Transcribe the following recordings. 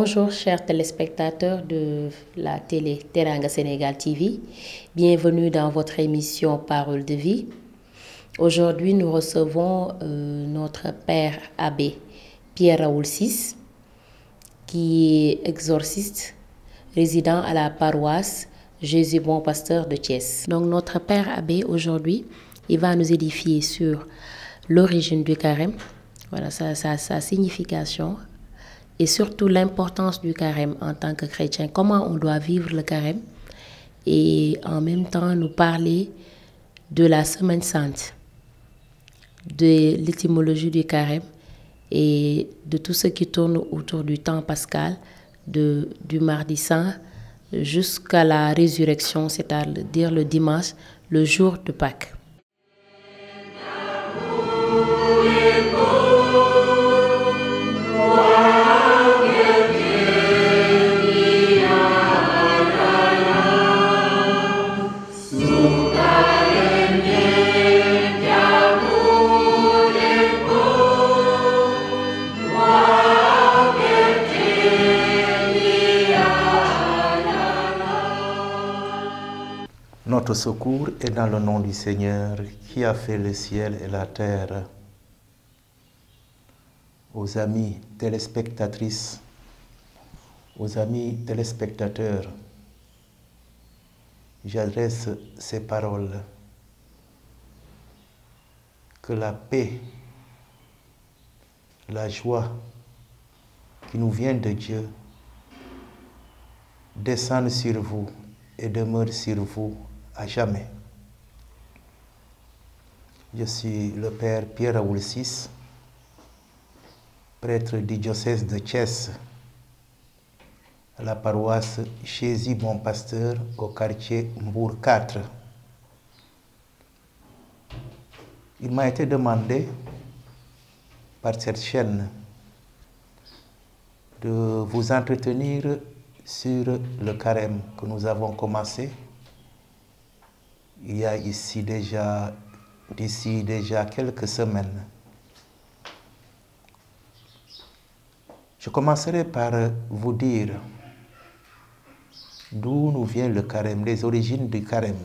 Bonjour chers téléspectateurs de la télé Teranga Sénégal TV. Bienvenue dans votre émission Parole de vie. Aujourd'hui, nous recevons notre père abbé Pierre Raoul Ciss, qui est exorciste, résident à la paroisse Jésus Bon Pasteur de Thiès. Donc notre père abbé aujourd'hui, il va nous édifier sur l'origine du carême, voilà sa signification et surtout l'importance du carême en tant que chrétien, comment on doit vivre le carême et en même temps nous parler de la Semaine Sainte, de l'étymologie du carême et de tout ce qui tourne autour du temps pascal, du mardi saint jusqu'à la résurrection, c'est-à-dire le dimanche, le jour de Pâques. Notre secours est dans le nom du Seigneur qui a fait le ciel et la terre. Aux amis téléspectatrices, aux amis téléspectateurs, j'adresse ces paroles. Que la paix, la joie qui nous vient de Dieu descende sur vous et demeure sur vous à jamais. Je suis le père Pierre Raoul Ciss, prêtre du diocèse de Thiès, à la paroisse Jésus Bon Pasteur au quartier Mbour 4. Il m'a été demandé par cette chaîne de vous entretenir sur le carême que nous avons commencé il y a d'ici déjà quelques semaines. Je commencerai par vous dire d'où nous vient le carême, les origines du carême.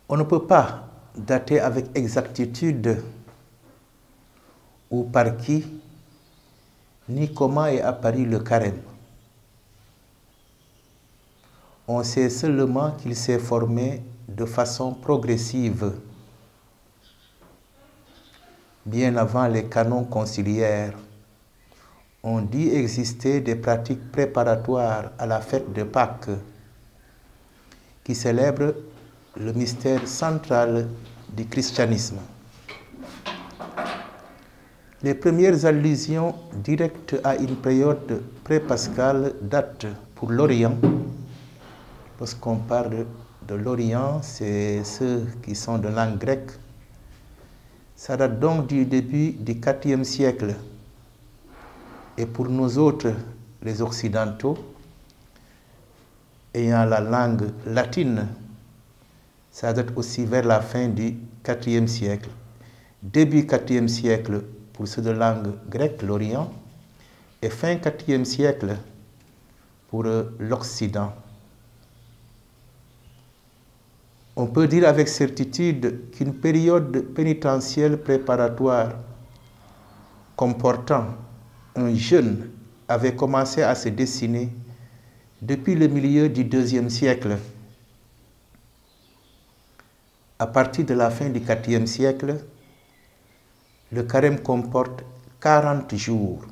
On ne peut pas dater avec exactitude ou par qui, ni comment est apparu le carême. On sait seulement qu'il s'est formé de façon progressive, bien avant les canons conciliaires. On dit exister des pratiques préparatoires à la fête de Pâques qui célèbrent le mystère central du christianisme. Les premières allusions directes à une période pré-pascale datent pour l'Orient. Lorsqu'on parle de l'Orient, c'est ceux qui sont de langue grecque. Ça date donc du début du IVe siècle. Et pour nous autres, les Occidentaux, ayant la langue latine, ça date aussi vers la fin du IVe siècle. Début IVe siècle pour ceux de langue grecque, l'Orient, et fin IVe siècle pour l'Occident. On peut dire avec certitude qu'une période pénitentielle préparatoire comportant un jeûne avait commencé à se dessiner depuis le milieu du IIe siècle. À partir de la fin du IVe siècle, le carême comporte 40 jours,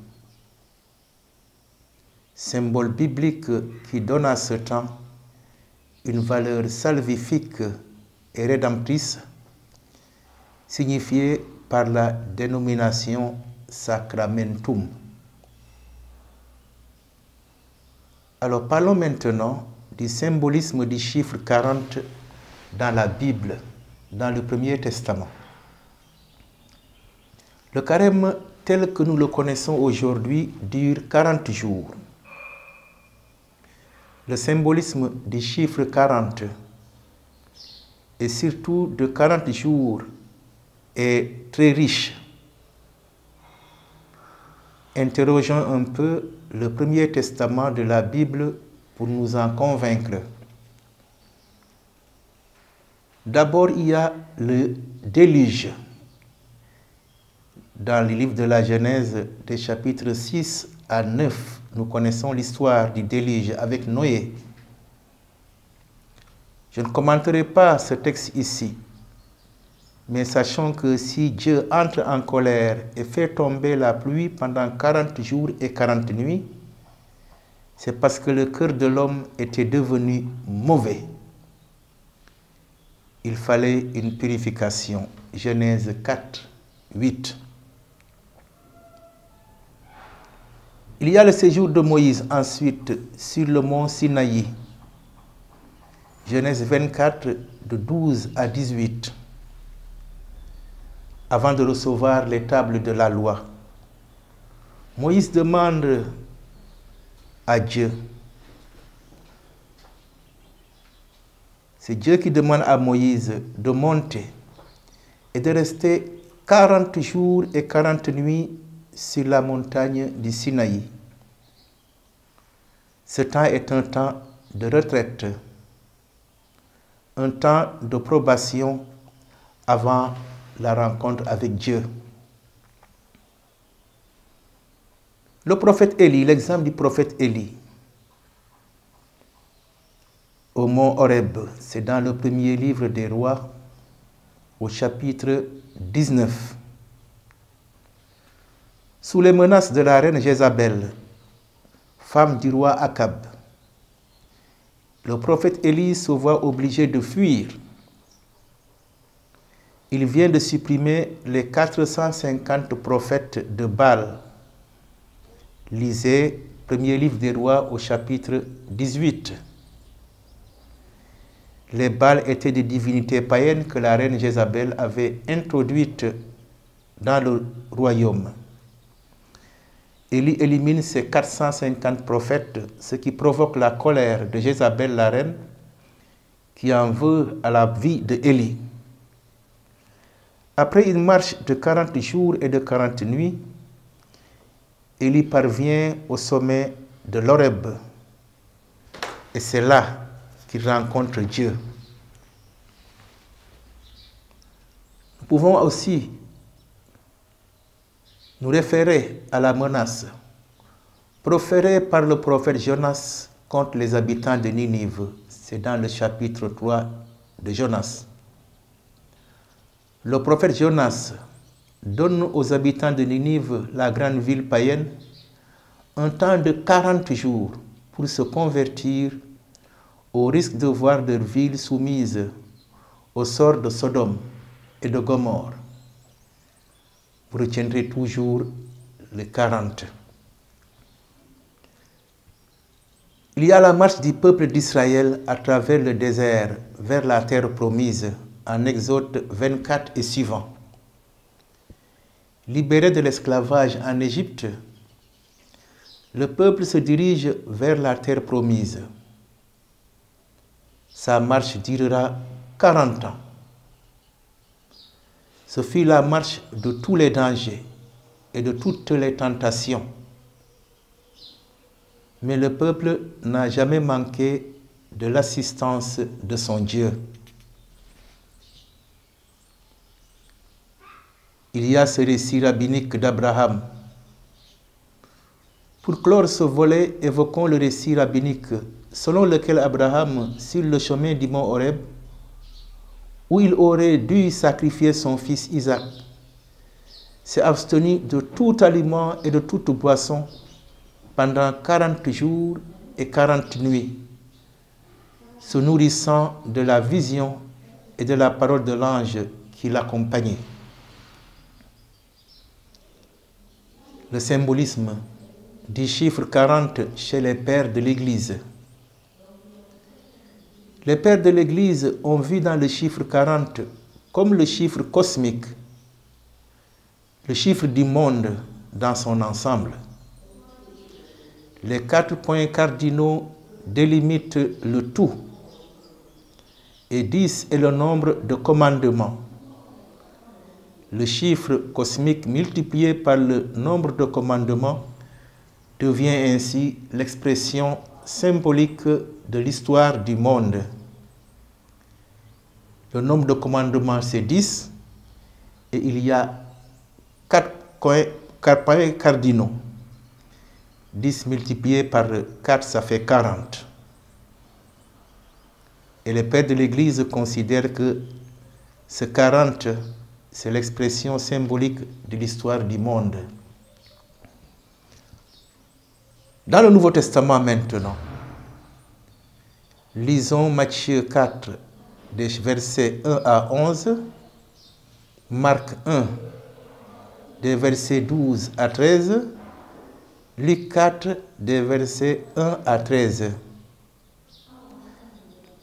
symbole biblique qui donne à ce temps une valeur salvifique et rédemptrice, signifiée par la dénomination sacramentum. Alors parlons maintenant du symbolisme du chiffre 40 dans la Bible, dans le Premier Testament. Le carême tel que nous le connaissons aujourd'hui dure 40 jours. Le symbolisme du chiffre 40 et surtout de 40 jours est très riche. interrogeons un peu le Premier Testament de la Bible pour nous en convaincre. D'abord, il y a le déluge. Dans le livre de la Genèse, des chapitres 6 à 9, nous connaissons l'histoire du déluge avec Noé. Je ne commenterai pas ce texte ici, mais sachons que si Dieu entre en colère et fait tomber la pluie pendant 40 jours et 40 nuits, c'est parce que le cœur de l'homme était devenu mauvais. Il fallait une purification. Genèse 4, 8. Il y a le séjour de Moïse ensuite sur le mont Sinaï. Genèse 24, de 12 à 18. Avant de recevoir les tables de la loi, Moïse demande à Dieu. C'est Dieu qui demande à Moïse de monter et de rester 40 jours et 40 nuits sur la montagne du Sinaï. Ce temps est un temps de retraite, un temps de probation avant la rencontre avec Dieu. Le prophète Élie, l'exemple du prophète Élie, au mont Horeb, c'est dans le premier livre des rois, au chapitre 19. Sous les menaces de la reine Jézabel, femme du roi Akab, le prophète Élie se voit obligé de fuir. Il vient de supprimer les 450 prophètes de Baal. Lisez premier livre des rois au chapitre 18. Les Baals étaient des divinités païennes que la reine Jézabel avait introduites dans le royaume. Élie élimine ces 450 prophètes, ce qui provoque la colère de Jézabel, la reine, qui en veut à la vie de Élie. Après une marche de 40 jours et de 40 nuits, Élie parvient au sommet de l'Horeb. Et c'est là qu'il rencontre Dieu. Nous pouvons aussi nous référer à la menace proférée par le prophète Jonas contre les habitants de Ninive. C'est dans le chapitre 3 de Jonas. Le prophète Jonas donne aux habitants de Ninive, la grande ville païenne, un temps de 40 jours pour se convertir au risque de voir leur ville soumise au sort de Sodome et de Gomorrhe. Vous retiendrez toujours les 40. Il y a la marche du peuple d'Israël à travers le désert vers la terre promise en Exode 24 et suivant. Libéré de l'esclavage en Égypte, le peuple se dirige vers la terre promise. Sa marche durera 40 ans. Ce fut la marche de tous les dangers et de toutes les tentations. Mais le peuple n'a jamais manqué de l'assistance de son Dieu. Il y a ce récit rabbinique d'Abraham. Pour clore ce volet, évoquons le récit rabbinique selon lequel Abraham, sur le chemin du mont Horeb, où il aurait dû sacrifier son fils Isaac, s'est abstenu de tout aliment et de toute boisson pendant 40 jours et 40 nuits, se nourrissant de la vision et de la parole de l'ange qui l'accompagnait. Le symbolisme du chiffre 40 chez les pères de l'Église. Les pères de l'Église ont vu dans le chiffre 40 comme le chiffre cosmique, le chiffre du monde dans son ensemble. Les 4 points cardinaux délimitent le tout et 10 est le nombre de commandements. le chiffre cosmique multiplié par le nombre de commandements devient ainsi l'expression symbolique de l'histoire du monde. Le nombre de commandements, c'est 10, et il y a 4 points cardinaux. 10 multiplié par 4, ça fait 40. Et les pères de l'Église considèrent que ce 40, c'est l'expression symbolique de l'histoire du monde. Dans le Nouveau Testament maintenant, lisons Matthieu 4, des versets 1 à 11, Marc 1, des versets 12 à 13, Luc 4, des versets 1 à 13.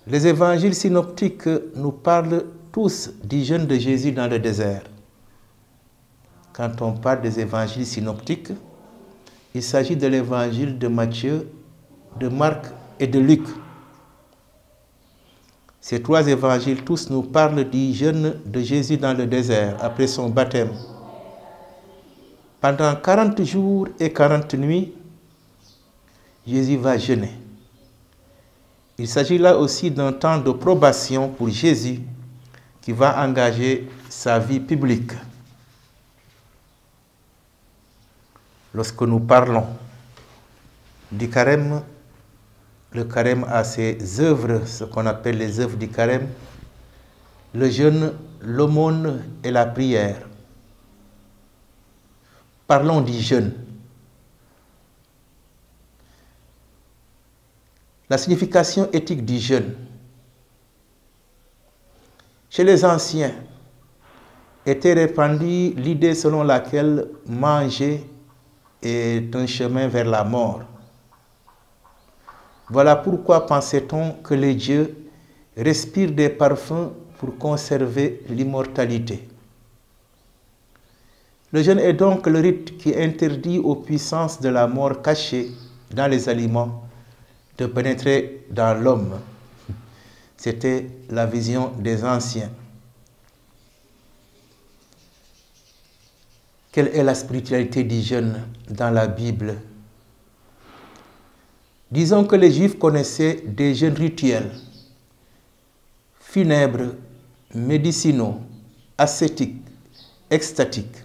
Les évangiles synoptiques nous parlent tous du jeûne de Jésus dans le désert. Quand on parle des évangiles synoptiques, il s'agit de l'évangile de Matthieu, de Marc et de Luc. Ces 3 évangiles tous nous parlent du jeûne de Jésus dans le désert après son baptême. Pendant 40 jours et 40 nuits, Jésus va jeûner. Il s'agit là aussi d'un temps de probation pour Jésus qui va engager sa vie publique. Lorsque nous parlons du carême, le carême a ses œuvres, ce qu'on appelle les œuvres du carême, le jeûne, l'aumône et la prière. Parlons du jeûne. La signification éthique du jeûne. Chez les anciens, était répandue l'idée selon laquelle manger est un chemin vers la mort. Voilà pourquoi pensait-on que les dieux respirent des parfums pour conserver l'immortalité. Le jeûne est donc le rite qui interdit aux puissances de la mort cachées dans les aliments de pénétrer dans l'homme. C'était la vision des anciens. Quelle est la spiritualité du jeûne dans la Bible? Disons que les Juifs connaissaient des jeûnes rituels, funèbres, médicinaux, ascétiques, extatiques.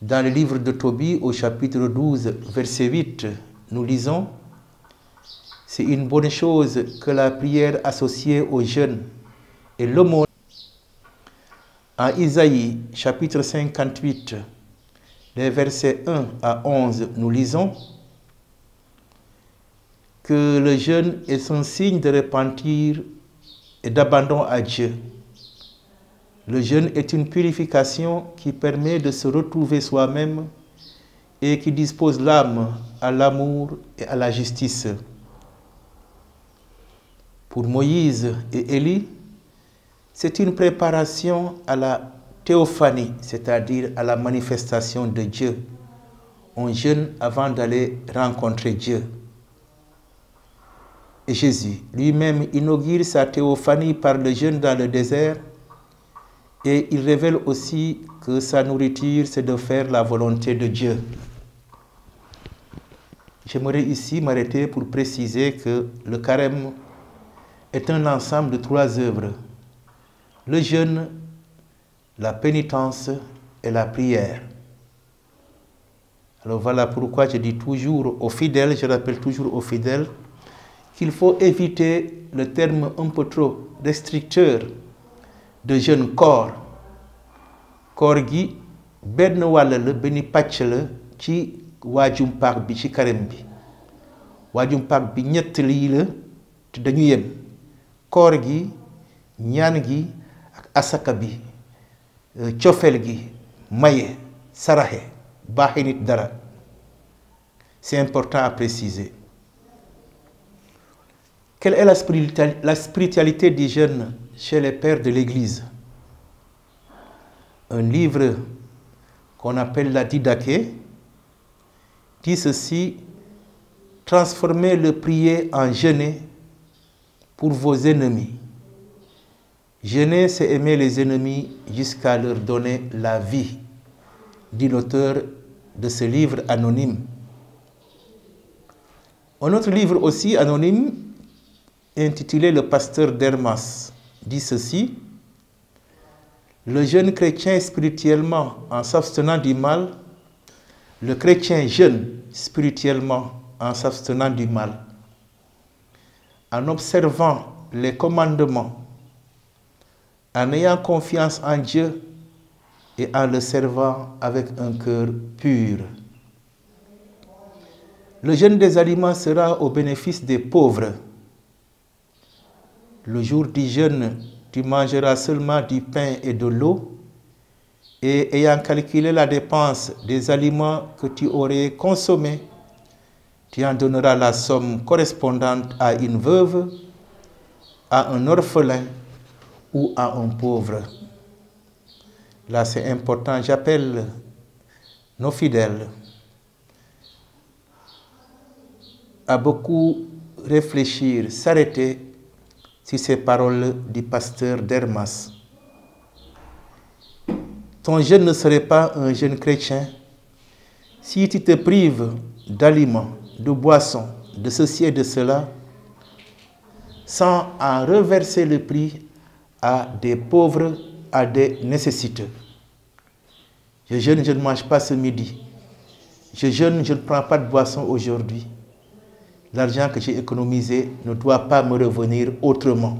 Dans le livre de Tobie, au chapitre 12, verset 8, nous lisons « C'est une bonne chose que la prière associée au jeûne et l'aumône. » En Isaïe, chapitre 58, les versets 1 à 11, nous lisons que le jeûne est un signe de repentir et d'abandon à Dieu. Le jeûne est une purification qui permet de se retrouver soi-même et qui dispose l'âme à l'amour et à la justice. Pour Moïse et Élie, c'est une préparation à la théophanie, c'est-à-dire à la manifestation de Dieu. On jeûne avant d'aller rencontrer Dieu. Et Jésus lui-même inaugure sa théophanie par le jeûne dans le désert et il révèle aussi que sa nourriture, c'est de faire la volonté de Dieu. J'aimerais ici m'arrêter pour préciser que le carême est un ensemble de 3 œuvres. Le jeûne, la pénitence et la prière. Alors voilà pourquoi je dis toujours aux fidèles, je rappelle toujours aux fidèles, qu'il faut éviter le terme un peu trop restricteur de jeûne corps. Koor gi benn wàll la benn pàcc la ci waajum paak bi ci carême bi. Waajum paak bi ñett lii la te dañu yem. Koor gi, ñaan gi ak asaka bi, cofeel gi, maye, saraxe, baaxe nit dara. C'est important à préciser. Quelle est la spiritualité du jeûne chez les pères de l'Église? Un livre qu'on appelle la Didaché dit ceci: transformez le prier en jeûner pour vos ennemis Jeûner, c'est aimer les ennemis jusqu'à leur donner la vie, dit l'auteur de ce livre anonyme. Un autre livre aussi anonyme, intitulé Le pasteur d'Hermas, dit ceci: le jeune chrétien spirituellement en s'abstenant du mal, le chrétien jeûne spirituellement en s'abstenant du mal, en observant les commandements, en ayant confiance en Dieu et en le servant avec un cœur pur. Le jeûne des aliments sera au bénéfice des pauvres. Le jour du jeûne, tu mangeras seulement du pain et de l'eau, et ayant calculé la dépense des aliments que tu aurais consommés, tu en donneras la somme correspondante à une veuve, à un orphelin ou à un pauvre. Là, c'est important. J'appelle nos fidèles à beaucoup réfléchir, s'arrêter sur ces paroles du pasteur d'Hermas. Ton jeûne ne serait pas un jeûne chrétien si tu te prives d'aliments, de boissons, de ceci et de cela, sans en reverser le prix à des pauvres, à des nécessiteux. Je jeûne, je ne mange pas ce midi. Je jeûne, je ne prends pas de boisson aujourd'hui. L'argent que j'ai économisé ne doit pas me revenir autrement.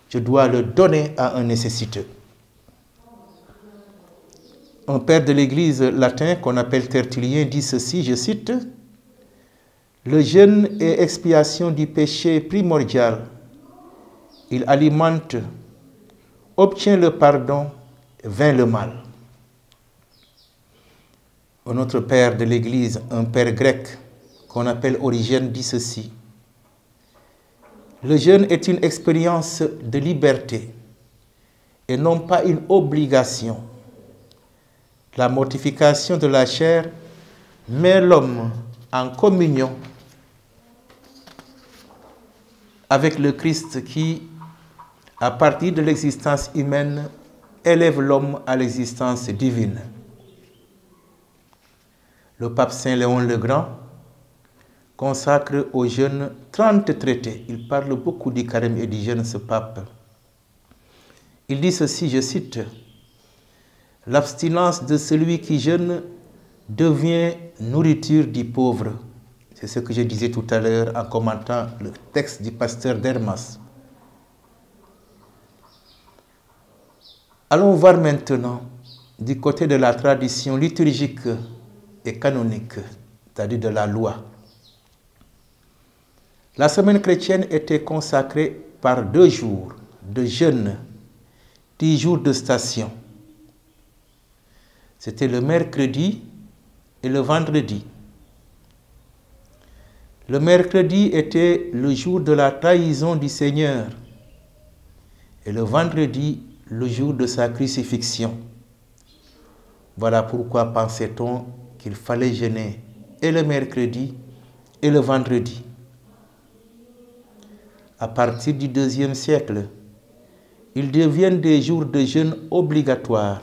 Je dois le donner à un nécessiteux. Un père de l'Église latin qu'on appelle Tertullien dit ceci, je cite: le jeûne est expiation du péché primordial. Il alimente, obtient le pardon, vainc le mal. Un autre père de l'Église, un père grec qu'on appelle Origène, dit ceci: le jeûne est une expérience de liberté et non pas une obligation. La mortification de la chair met l'homme en communion avec le Christ qui, à partir de l'existence humaine, élève l'homme à l'existence divine. Le pape Saint Léon le Grand consacre au jeûne 30 traités. Il parle beaucoup du carême et du jeûne, ce pape. Il dit ceci, je cite: l'abstinence de celui qui jeûne devient nourriture du pauvre. C'est ce que je disais tout à l'heure en commentant le texte du pasteur d'Hermas. Allons voir maintenant du côté de la tradition liturgique et canonique, c'est-à-dire de la loi. La semaine chrétienne était consacrée par 2 jours de jeûne, 10 jours de station. C'était le mercredi et le vendredi. Le mercredi était le jour de la trahison du Seigneur et le vendredi, le jour de sa crucifixion. Voilà pourquoi pensait-on qu'il fallait jeûner et le mercredi et le vendredi. À partir du IIe siècle, ils deviennent des jours de jeûne obligatoires.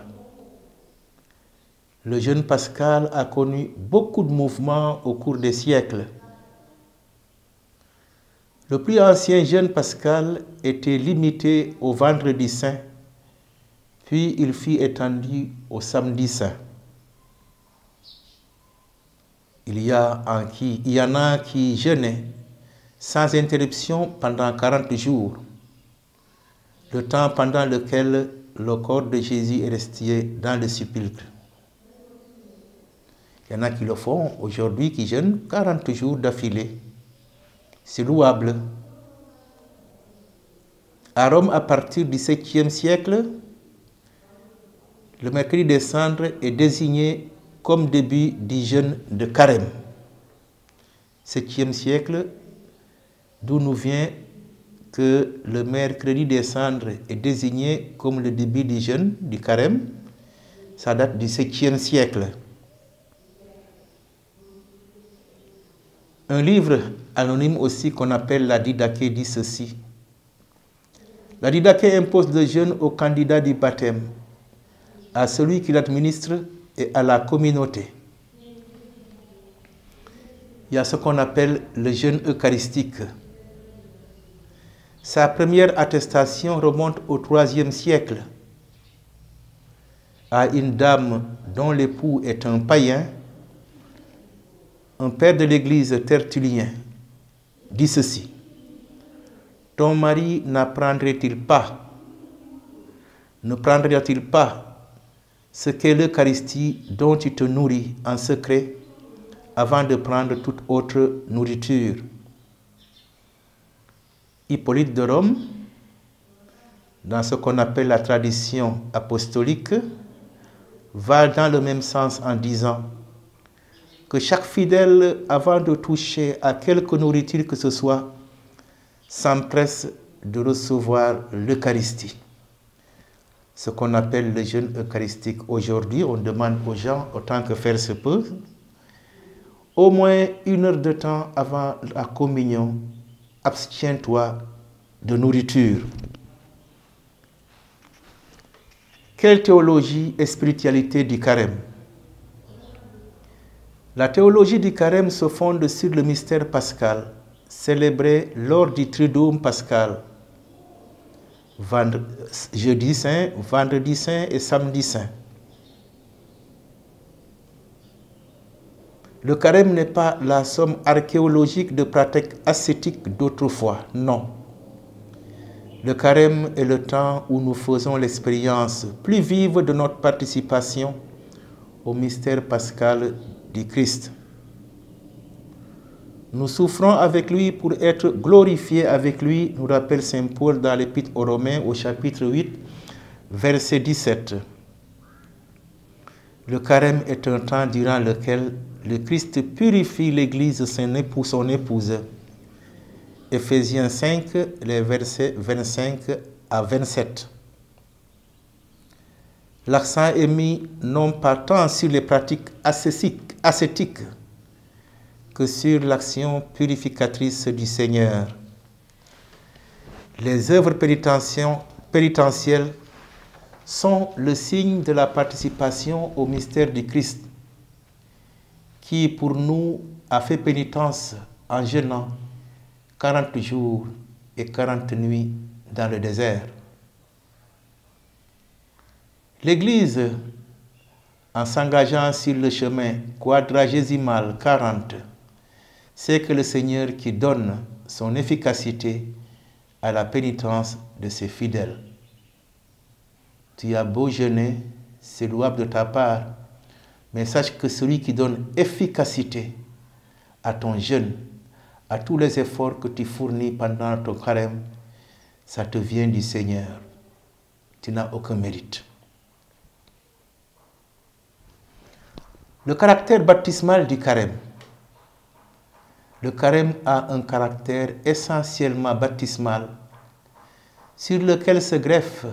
Le jeûne pascal a connu beaucoup de mouvements au cours des siècles. Le plus ancien jeûne pascal était limité au vendredi saint, puis il fut étendu au samedi saint. Il y en a qui jeûnaient sans interruption pendant 40 jours, le temps pendant lequel le corps de Jésus est resté dans le sépulcre. Il y en a qui le font aujourd'hui, qui jeûnent 40 jours d'affilée. C'est louable. À Rome, à partir du 7e siècle, le mercredi des cendres est désigné comme début du jeûne de carême. 7e siècle, d'où nous vient que le mercredi des cendres est désigné comme le début du jeûne du carême. Ça date du 7e siècle. Un livre anonyme aussi qu'on appelle la Didaché dit ceci: La didaché impose le jeûne au candidat du baptême, à celui qui l'administre et à la communauté. Il y a ce qu'on appelle le jeûne eucharistique. Sa première attestation remonte au IIIe siècle à une dame dont l'époux est un païen. Un père de l'Église Tertullien dit ceci: ton mari ne prendrait-il pas ce qu'est l'Eucharistie dont tu te nourris en secret avant de prendre toute autre nourriture? Hippolyte de Rome, dans ce qu'on appelle la tradition apostolique, va dans le même sens en disant que chaque fidèle, avant de toucher à quelque nourriture que ce soit, s'empresse de recevoir l'Eucharistie. Ce qu'on appelle le jeûne eucharistique. Aujourd'hui, on demande aux gens, autant que faire se peut, au moins 1 heure de temps avant la communion, abstiens-toi de nourriture. Quelle théologie et spiritualité du carême? La théologie du carême se fonde sur le mystère pascal, célébré lors du Triduum pascal, jeudi saint, vendredi saint et samedi saint. Le carême n'est pas la somme archéologique de pratiques ascétiques d'autrefois, non. Le carême est le temps où nous faisons l'expérience plus vive de notre participation au mystère pascal du Christ. Nous souffrons avec lui pour être glorifiés avec lui, nous rappelle saint Paul dans l'Épître aux Romains au chapitre 8, verset 17. Le carême est un temps durant lequel le Christ purifie l'Église, son épouse. Éphésiens 5, les versets 25 à 27. L'accent est mis non pas tant sur les pratiques ascétiques que sur l'action purificatrice du Seigneur. Les œuvres pénitentielles sont le signe de la participation au mystère du Christ, qui pour nous a fait pénitence en jeûnant 40 jours et 40 nuits dans le désert. L'Église, en s'engageant sur le chemin quadragésimal 40, sait que le Seigneur qui donne son efficacité à la pénitence de ses fidèles. Tu as beau jeûner, c'est louable de ta part, mais sache que celui qui donne efficacité à ton jeûne, à tous les efforts que tu fournis pendant ton carême, ça te vient du Seigneur. Tu n'as aucun mérite. Le caractère baptismal du carême. Le carême a un caractère essentiellement baptismal sur lequel se greffe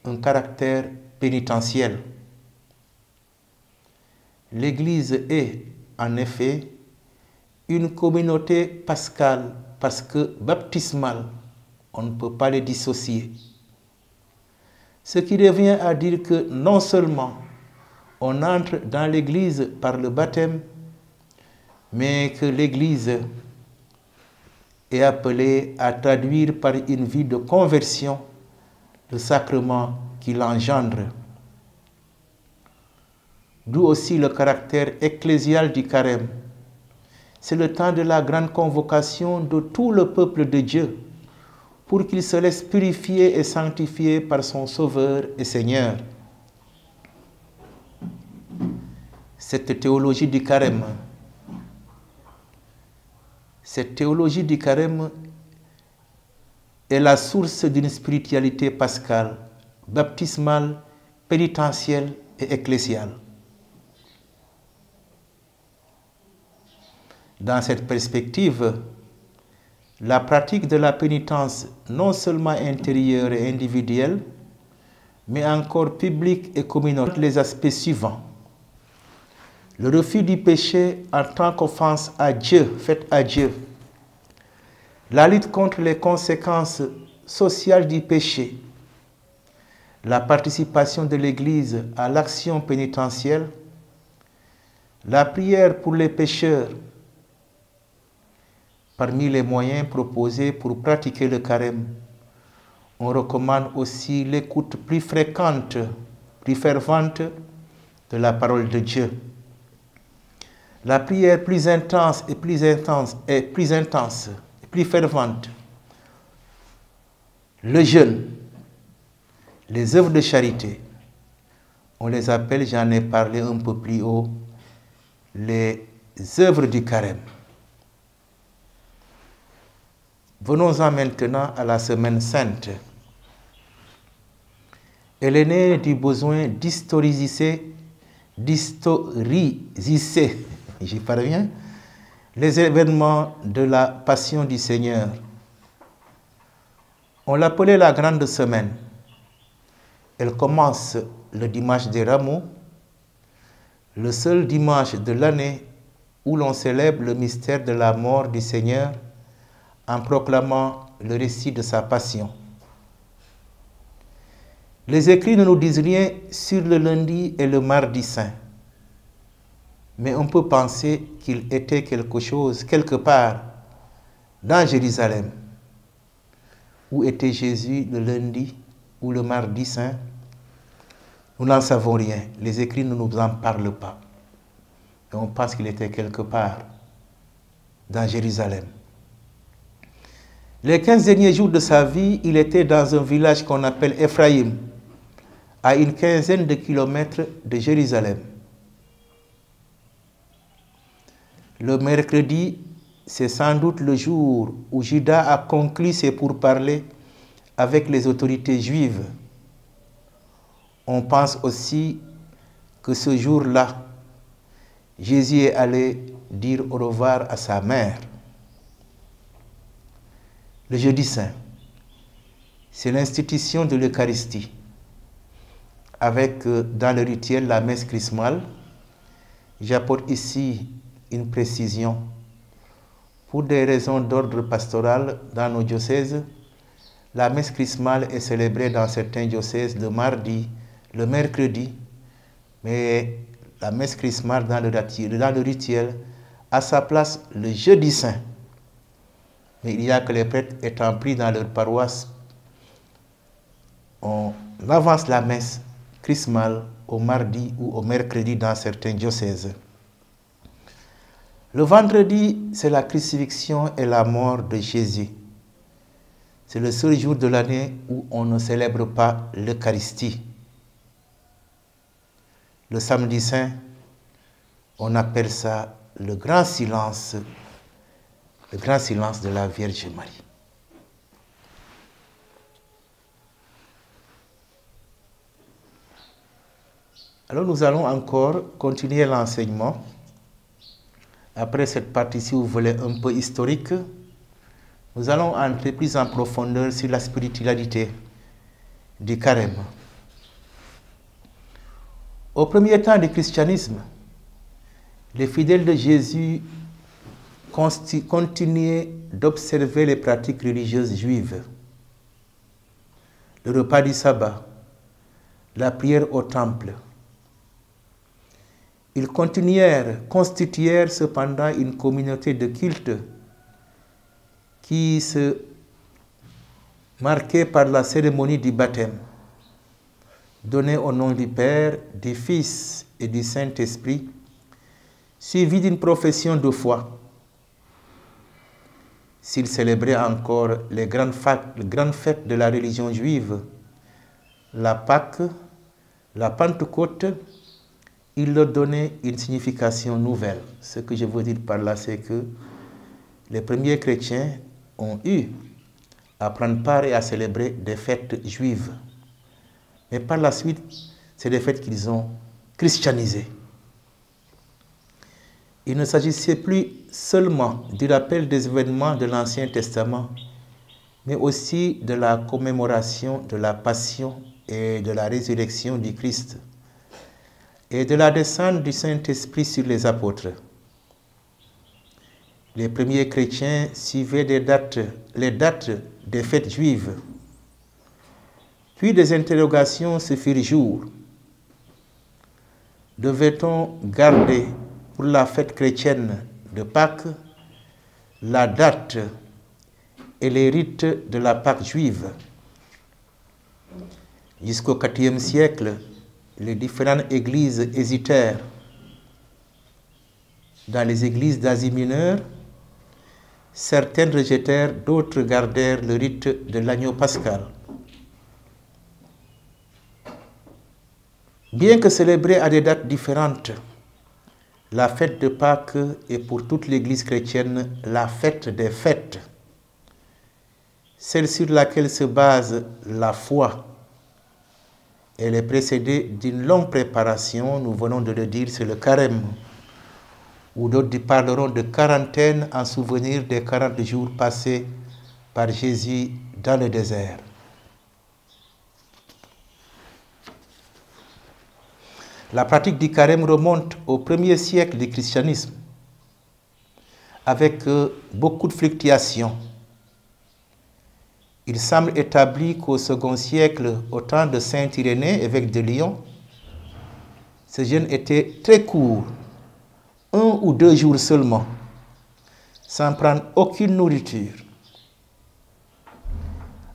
un caractère pénitentiel. L'Église est, en effet, une communauté pascale parce que baptismale, on ne peut pas les dissocier. Ce qui revient à dire que non seulement on entre dans l'Église par le baptême, mais que l'Église est appelée à traduire par une vie de conversion le sacrement qui l'engendre. D'où aussi le caractère ecclésial du carême. C'est le temps de la grande convocation de tout le peuple de Dieu pour qu'il se laisse purifier et sanctifier par son Sauveur et Seigneur. Cette théologie du carême est la source d'une spiritualité pascale, baptismale, pénitentielle et ecclésiale. Dans cette perspective, la pratique de la pénitence, non seulement intérieure et individuelle, mais encore publique et communautaire, les aspects suivants. Le refus du péché en tant qu'offense à Dieu, faite à Dieu. La lutte contre les conséquences sociale du péché, la participation de l'Église à l'action pénitentielle, la prière pour les pécheurs. Parmi les moyens proposés pour pratiquer le carême, on recommande aussi l'écoute plus fréquente, plus fervente de la parole de Dieu. La prière plus intense et plus fervente. Le jeûne, les œuvres de charité, on les appelle, j'en ai parlé un peu plus haut, les œuvres du carême. Venons-en maintenant à la semaine sainte. Elle est née du besoin d'historiser, j'y parviens, les événements de la Passion du Seigneur. On l'appelait la Grande Semaine. Elle commence le dimanche des Rameaux, le seul dimanche de l'année où l'on célèbre le mystère de la mort du Seigneur en proclamant le récit de sa passion. Les écrits ne nous disent rien sur le lundi et le mardi saint, mais on peut penser qu'il était quelque chose, quelque part, dans Jérusalem. Où était Jésus le lundi ou le mardi saint? Nous n'en savons rien. Les écrits ne nous en parlent pas. Et on pense qu'il était quelque part dans Jérusalem. Les 15 derniers jours de sa vie, il était dans un village qu'on appelle Ephraïm, à une quinzaine de kilomètres de Jérusalem. Le mercredi, c'est sans doute le jour où Judas a conclu ses pourparlers avec les autorités juives. On pense aussi que ce jour-là, Jésus est allé dire au revoir à sa mère. Le jeudi saint, c'est l'institution de l'Eucharistie, avec dans le rituel la messe chrismale. J'apporte ici une précision. Pour des raisons d'ordre pastoral dans nos diocèses, la messe chrismale est célébrée dans certains diocèses le mardi, le mercredi, mais la messe chrismale dans le rituel a sa place le jeudi saint. Mais il y a que les prêtres étant pris dans leur paroisse, on avance la messe chrismale au mardi ou au mercredi dans certains diocèses. Le vendredi, c'est la crucifixion et la mort de Jésus. C'est le seul jour de l'année où on ne célèbre pas l'Eucharistie. Le samedi saint, on appelle ça le grand silence de la Vierge Marie. Alors nous allons encore continuer l'enseignement. Après cette partie, si vous voulez, un peu historique, nous allons entrer plus en profondeur sur la spiritualité du carême. Au premier temps du christianisme, les fidèles de Jésus continuaient d'observer les pratiques religieuses juives. Le repas du sabbat, la prière au temple. Ils constituèrent cependant une communauté de culte qui se marquait par la cérémonie du baptême, donnée au nom du Père, du Fils et du Saint-Esprit, suivie d'une profession de foi. S'ils célébraient encore les grandes fêtes de la religion juive, la Pâque, la Pentecôte, il leur donnait une signification nouvelle. Ce que je veux dire par là, c'est que les premiers chrétiens ont eu à prendre part et à célébrer des fêtes juives. Mais par la suite, c'est des fêtes qu'ils ont christianisées. Il ne s'agissait plus seulement du rappel des événements de l'Ancien Testament, mais aussi de la commémoration de la passion et de la résurrection du Christ, et de la descente du Saint-Esprit sur les apôtres. Les premiers chrétiens suivaient les dates des fêtes juives Puis des interrogations se firent jour. Devait-on garder pour la fête chrétienne de Pâques la date et les rites de la Pâque juive? Jusqu'au IVe siècle, les différentes églises hésitèrent. Dans les églises d'Asie mineure, certaines rejetèrent, d'autres gardèrent le rite de l'agneau pascal. Bien que célébrée à des dates différentes, la fête de Pâques est pour toute l'Église chrétienne la fête des fêtes, celle sur laquelle se base la foi. Elle est précédée d'une longue préparation, nous venons de le dire, c'est le carême, où d'autres parleront de quarantaine en souvenir des 40 jours passés par Jésus dans le désert. La pratique du carême remonte au 1er siècle du christianisme, avec beaucoup de fluctuations. Il semble établi qu'au 2e siècle, au temps de saint Irénée, évêque de Lyon, ce jeûne était très court, 1 ou 2 jours seulement, sans prendre aucune nourriture.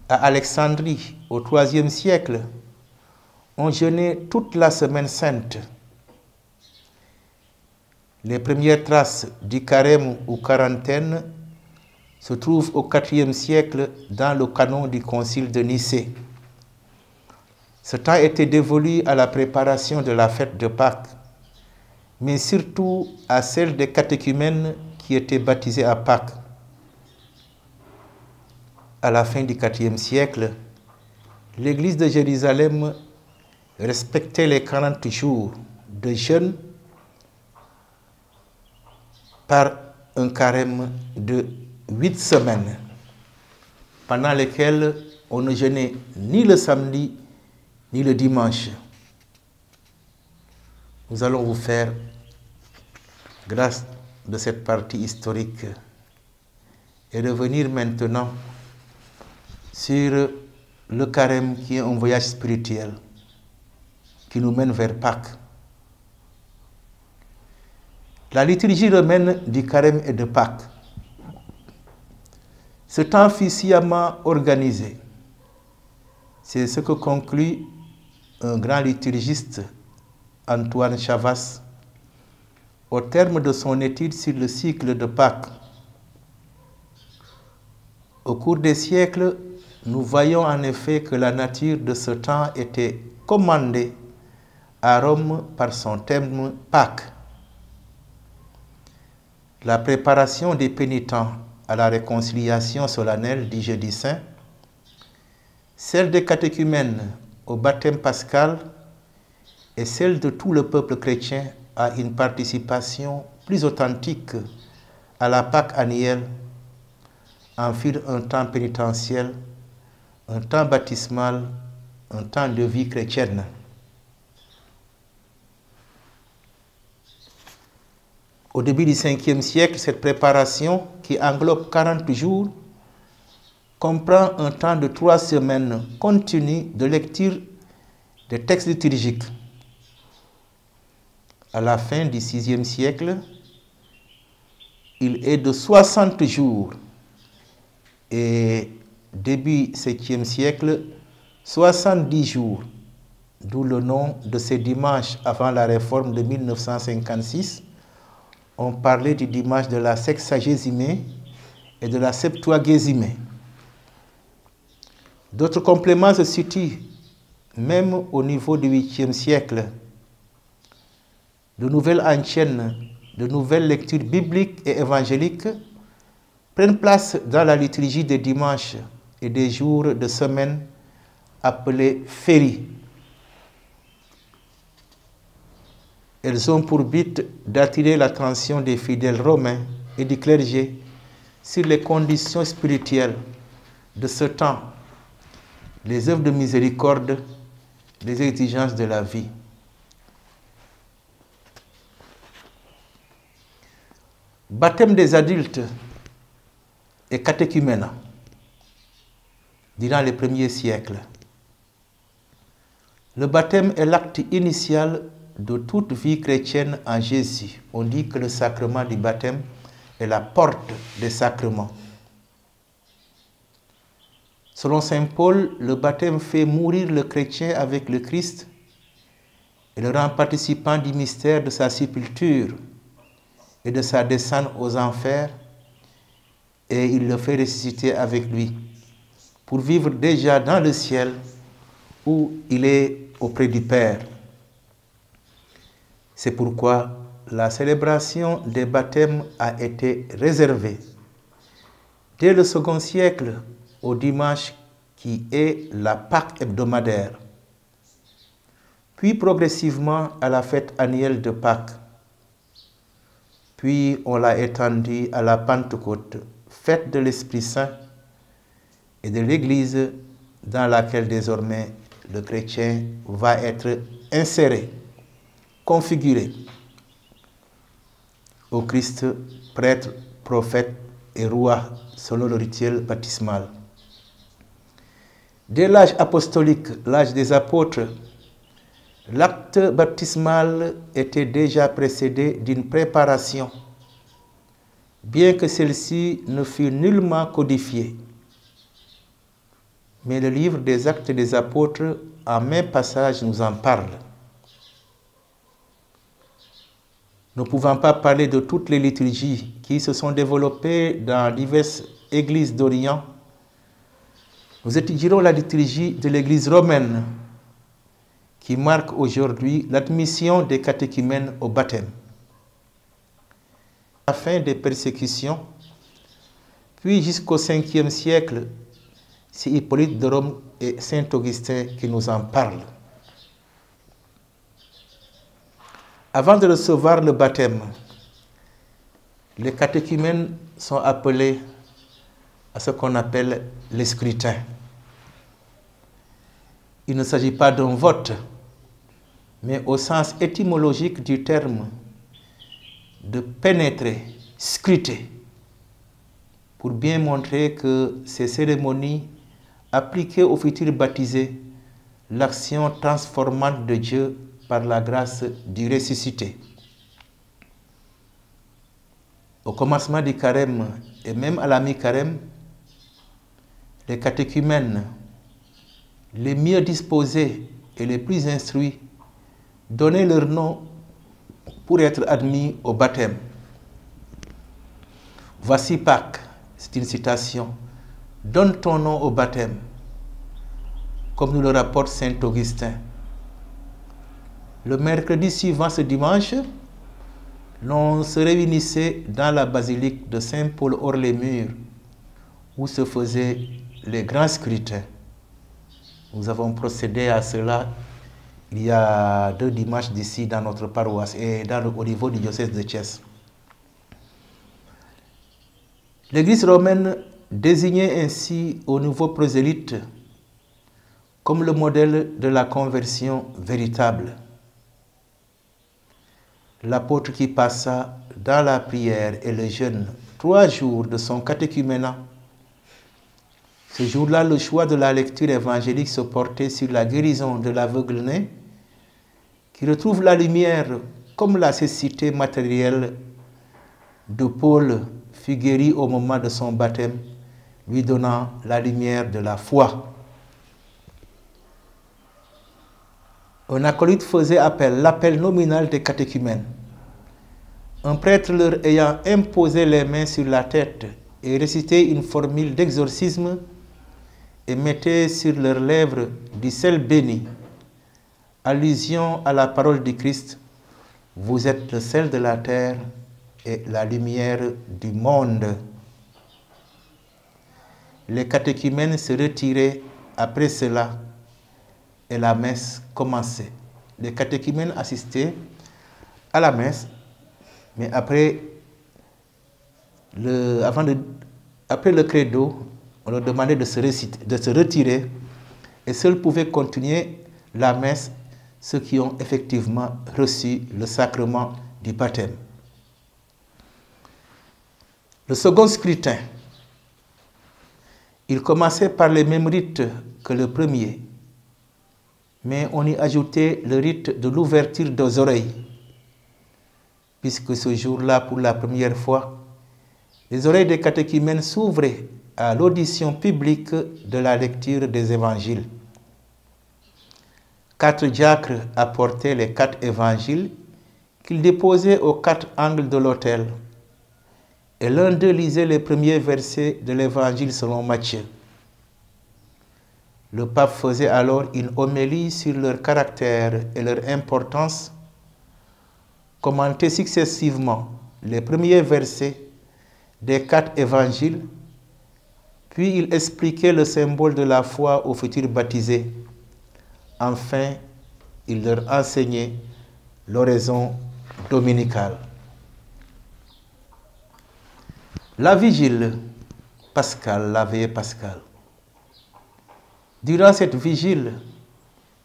À Alexandrie, au 3e siècle, on jeûnait toute la semaine sainte. Les premières traces du carême ou quarantaine se trouvent au IVe siècle dans le canon du concile de Nicée. Ce temps était dévolu à la préparation de la fête de Pâques, mais surtout à celle des catéchumènes qui étaient baptisés à Pâques. À la fin du IVe siècle, l'Église de Jérusalem respectait les 40 jours de jeûne par un carême de 8 semaines, pendant lesquelles on ne jeûnait ni le samedi ni le dimanche. Nous allons vous faire grâce de cette partie historique et revenir maintenant sur le carême qui est un voyage spirituel qui nous mène vers Pâques. La liturgie romaine du carême et de Pâques. Ce temps fut sciemment organisé. C'est ce que conclut un grand liturgiste, Antoine Chavas, au terme de son étude sur le cycle de Pâques. Au cours des siècles, nous voyons en effet que la nature de ce temps était commandée à Rome par son thème Pâques. La préparation des pénitents à la réconciliation solennelle du jeudi saint, celle des catéchumènes au baptême pascal et celle de tout le peuple chrétien à une participation plus authentique à la Pâque annuelle en furent un temps pénitentiel, un temps baptismal, un temps de vie chrétienne. Au début du 5e siècle, cette préparation, qui englobe 40 jours, comprend un temps de 3 semaines continu de lecture des textes liturgiques. À la fin du 6e siècle, il est de 60 jours et début 7e siècle, 70 jours, d'où le nom de ces dimanches avant la réforme de 1956. On parlait du dimanche de la Sexagésimée et de la Septuagésimée. D'autres compléments se situent même au niveau du 8e siècle. De nouvelles antiennes, de nouvelles lectures bibliques et évangéliques prennent place dans la liturgie des dimanches et des jours de semaine appelés féries. Elles ont pour but d'attirer l'attention des fidèles romains et du clergé sur les conditions spirituelles de ce temps, les œuvres de miséricorde, les exigences de la vie. Baptême des adultes et catéchumènes durant les premiers siècles. Le baptême est l'acte initial de toute vie chrétienne en Jésus. On dit que le sacrement du baptême est la porte des sacrements. Selon saint Paul, le baptême fait mourir le chrétien avec le Christ et le rend participant du mystère de sa sépulture et de sa descente aux enfers, et il le fait ressusciter avec lui pour vivre déjà dans le ciel où il est auprès du Père. C'est pourquoi la célébration des baptêmes a été réservée dès le second siècle au dimanche qui est la Pâque hebdomadaire, puis progressivement à la fête annuelle de Pâques, puis on l'a étendu à la Pentecôte, fête de l'Esprit Saint et de l'Église dans laquelle désormais le chrétien va être inséré, configuré au Christ, prêtre, prophète et roi selon le rituel baptismal. Dès l'âge apostolique, l'âge des apôtres, l'acte baptismal était déjà précédé d'une préparation, bien que celle-ci ne fût nullement codifiée. Mais le livre des Actes des Apôtres, en même passage, nous en parle. Ne pouvant pas parler de toutes les liturgies qui se sont développées dans diverses églises d'Orient, nous étudierons la liturgie de l'Église romaine qui marque aujourd'hui l'admission des catéchumènes au baptême. À la fin des persécutions, puis jusqu'au 5e siècle, c'est Hippolyte de Rome et saint Augustin qui nous en parlent. Avant de recevoir le baptême, les catéchumènes sont appelés à ce qu'on appelle les scrutins. Il ne s'agit pas d'un vote, mais au sens étymologique du terme, de pénétrer, scruter, pour bien montrer que ces cérémonies appliquaient aux futurs baptisés l'action transformante de Dieu par la grâce du ressuscité. Au commencement du carême et même à la mi-carême, les catéchumènes les mieux disposés et les plus instruits donnaient leur nom pour être admis au baptême. Voici Pâques, c'est une citation. Donne ton nom au baptême, comme nous le rapporte saint Augustin. Le mercredi suivant ce dimanche, l'on se réunissait dans la basilique de Saint-Paul hors les murs, où se faisaient les grands scrutins. Nous avons procédé à cela il y a 2 dimanches d'ici dans notre paroisse et au niveau du diocèse de Thiès. L'Église romaine désignait ainsi au nouveau prosélyte comme le modèle de la conversion véritable. L'apôtre qui passa dans la prière et le jeûne 3 jours de son catéchuménat. Ce jour-là, le choix de la lecture évangélique se portait sur la guérison de l'aveugle-né, qui retrouve la lumière comme la cécité matérielle de Paul fut guéri au moment de son baptême, lui donnant la lumière de la foi. Un acolyte faisait l'appel nominal des catéchumènes. Un prêtre leur ayant imposé les mains sur la tête et récité une formule d'exorcisme et mettait sur leurs lèvres du sel béni, allusion à la parole du Christ, « Vous êtes le sel de la terre et la lumière du monde ». Les catéchumènes se retiraient après cela et la messe commençait. Les catéchumènes assistaient à la messe, mais après le credo, on leur demandait de se retirer et seuls pouvaient continuer la messe ceux qui ont effectivement reçu le sacrement du baptême. Le second scrutin, il commençait par les mêmes rites que le premier. mais on y ajoutait le rite de l'ouverture des oreilles, puisque ce jour-là, pour la première fois, les oreilles des catéchumènes s'ouvraient à l'audition publique de la lecture des évangiles. 4 diacres apportaient les 4 évangiles qu'ils déposaient aux 4 angles de l'autel, et l'un d'eux lisait les premiers versets de l'évangile selon Matthieu. Le pape faisait alors une homélie sur leur caractère et leur importance, commentait successivement les premiers versets des 4 évangiles, puis il expliquait le symbole de la foi aux futurs baptisés. Enfin, il leur enseignait l'oraison dominicale. La vigile pascale, la veillée pascale. Durant cette vigile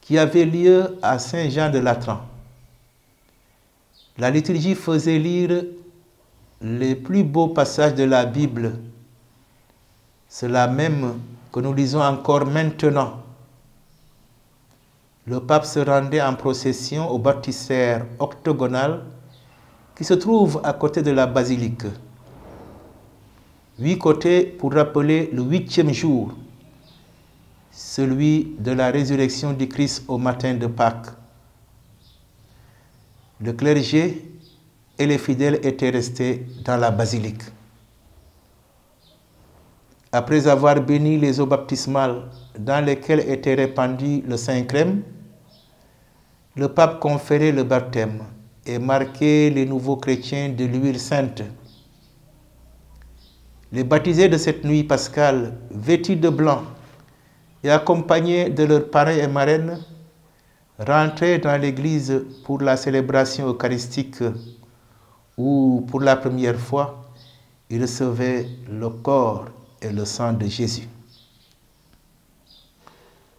qui avait lieu à Saint-Jean de Latran, la liturgie faisait lire les plus beaux passages de la Bible, ceux-là même que nous lisons encore maintenant. Le pape se rendait en procession au baptistère octogonal qui se trouve à côté de la basilique. 8 côtés pour rappeler le 8e jour, celui de la résurrection du Christ au matin de Pâques. Le clergé et les fidèles étaient restés dans la basilique. Après avoir béni les eaux baptismales dans lesquelles était répandu le Saint-Crème, le pape conférait le baptême et marquait les nouveaux chrétiens de l'huile sainte. Les baptisés de cette nuit pascale, vêtus de blanc et accompagnés de leurs parrains et marraines, rentraient dans l'église pour la célébration eucharistique où, pour la première fois, ils recevaient le corps et le sang de Jésus.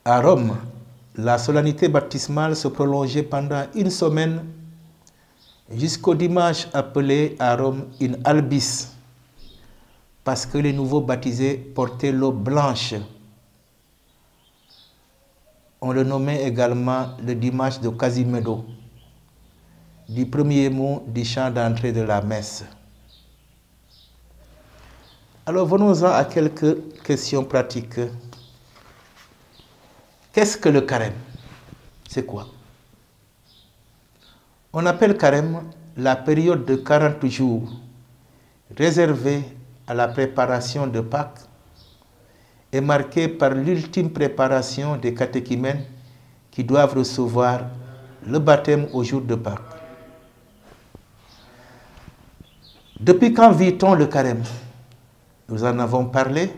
À Rome, la solennité baptismale se prolongeait pendant une semaine jusqu'au dimanche appelé à Rome in albis, parce que les nouveaux baptisés portaient l'eau blanche. On le nommait également le dimanche de Quasimodo, du premier mot du chant d'entrée de la messe. Alors venons-en à quelques questions pratiques. Qu'est-ce que le carême? C'est quoi? On appelle carême la période de 40 jours réservée à la préparation de Pâques est marquée par l'ultime préparation des catéchumènes qui doivent recevoir le baptême au jour de Pâques. Depuis quand vit-on le carême? Nous en avons parlé.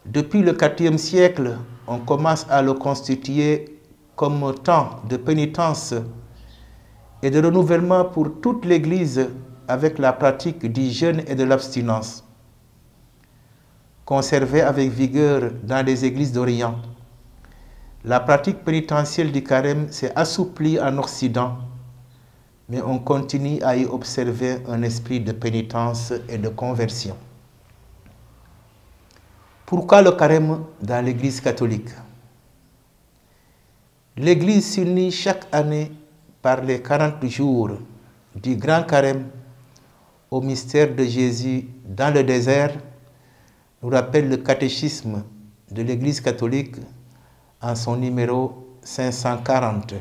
Depuis le IVe siècle, on commence à le constituer comme temps de pénitence et de renouvellement pour toute l'Église avec la pratique du jeûne et de l'abstinence. Conservée avec vigueur dans les églises d'Orient, la pratique pénitentielle du carême s'est assouplie en Occident, mais on continue à y observer un esprit de pénitence et de conversion. Pourquoi le carême dans l'Église catholique? L'Église s'unit chaque année par les 40 jours du grand carême au mystère de Jésus dans le désert, nous rappelle le catéchisme de l'Église catholique en son numéro 540.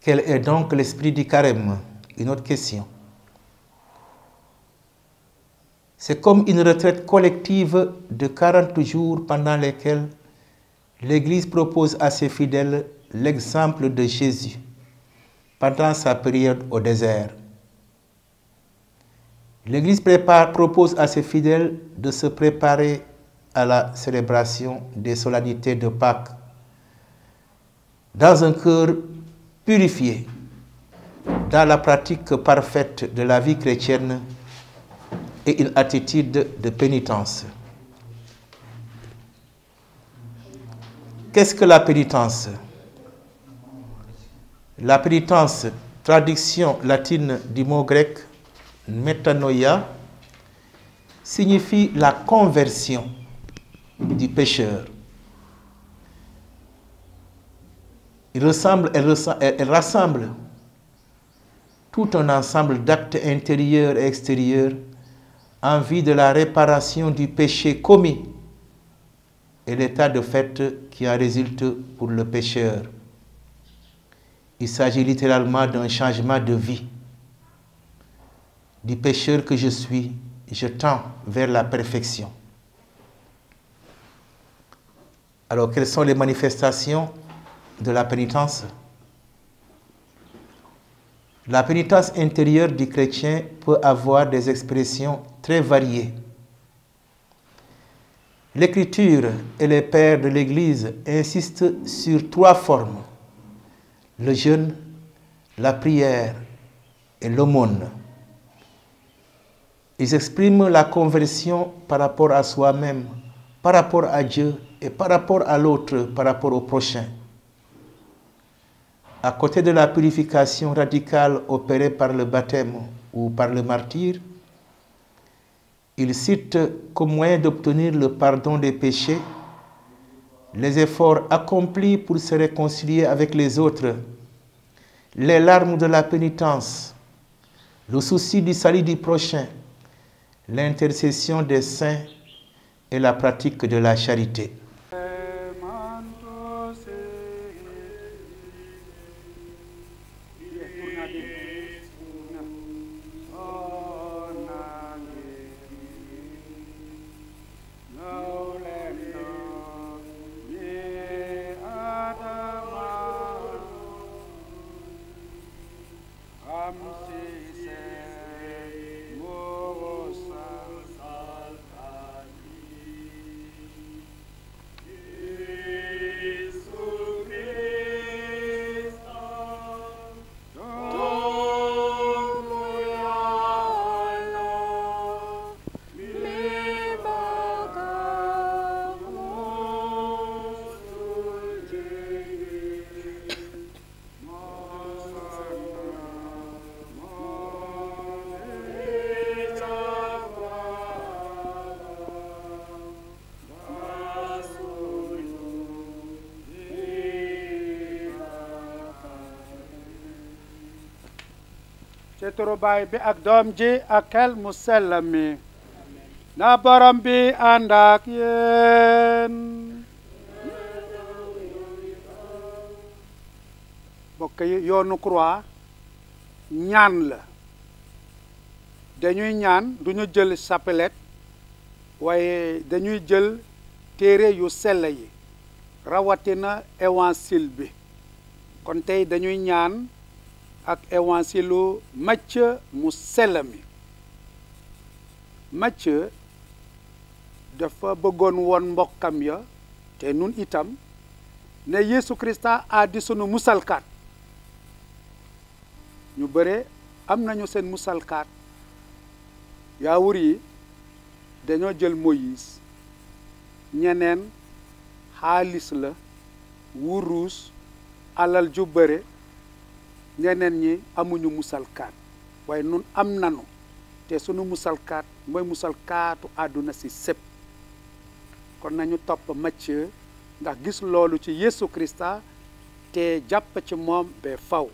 Quel est donc l'esprit du carême? Une autre question. C'est comme une retraite collective de 40 jours pendant lesquels l'Église propose à ses fidèles l'exemple de Jésus pendant sa période au désert. L'Église propose à ses fidèles de se préparer à la célébration des solennités de Pâques dans un cœur purifié, dans la pratique parfaite de la vie chrétienne et une attitude de pénitence. Qu'est-ce que la pénitence? La pénitence, traduction latine du mot grec métanoïa, signifie la conversion du pécheur. Elle rassemble tout un ensemble d'actes intérieurs et extérieurs en vue de la réparation du péché commis et l'état de fait qui en résulte pour le pécheur. Il s'agit littéralement d'un changement de vie. Du pécheur que je suis, je tends vers la perfection. Alors, quelles sont les manifestations de la pénitence? La pénitence intérieure du chrétien peut avoir des expressions très variées. L'Écriture et les pères de l'Église insistent sur 3 formes: le jeûne, la prière et l'aumône. Ils expriment la conversion par rapport à soi-même, par rapport à Dieu et par rapport à l'autre, par rapport au prochain. À côté de la purification radicale opérée par le baptême ou par le martyre, il cite comme moyen d'obtenir le pardon des péchés les efforts accomplis pour se réconcilier avec les autres, les larmes de la pénitence, le souci du salut du prochain, l'intercession des saints et la pratique de la charité. ci turu Baay bi ak doom ji ak xel mu sell mi na borom bi ànd ak yéen. bokk yi yoonu croix ñaan la dañuy ñaan duñu jël chapelet waaye dañuy jël téere yu sell yi rawatina évangile bi kon tey dañuy ñaan ak évangilu Macë mu sell mi. Macë dafa bëggoon woon mbokkam ya te nun itam ne Yeesu Krista a di sunu musalkat. ñu bare am nañu seen musalkat. yaawur yi dañoo jël Moïse, ñeneen xaalis la, wurus, alal ju bare, ñeneen ñi amuñu musalkaat waaye nun am nanu te sunu musalkaat mooy musalkaatu àdduna si sépp. kon nañu topp Macë ndax gis loolu ci Yeesu Krista te jàpp ci moom ba faw.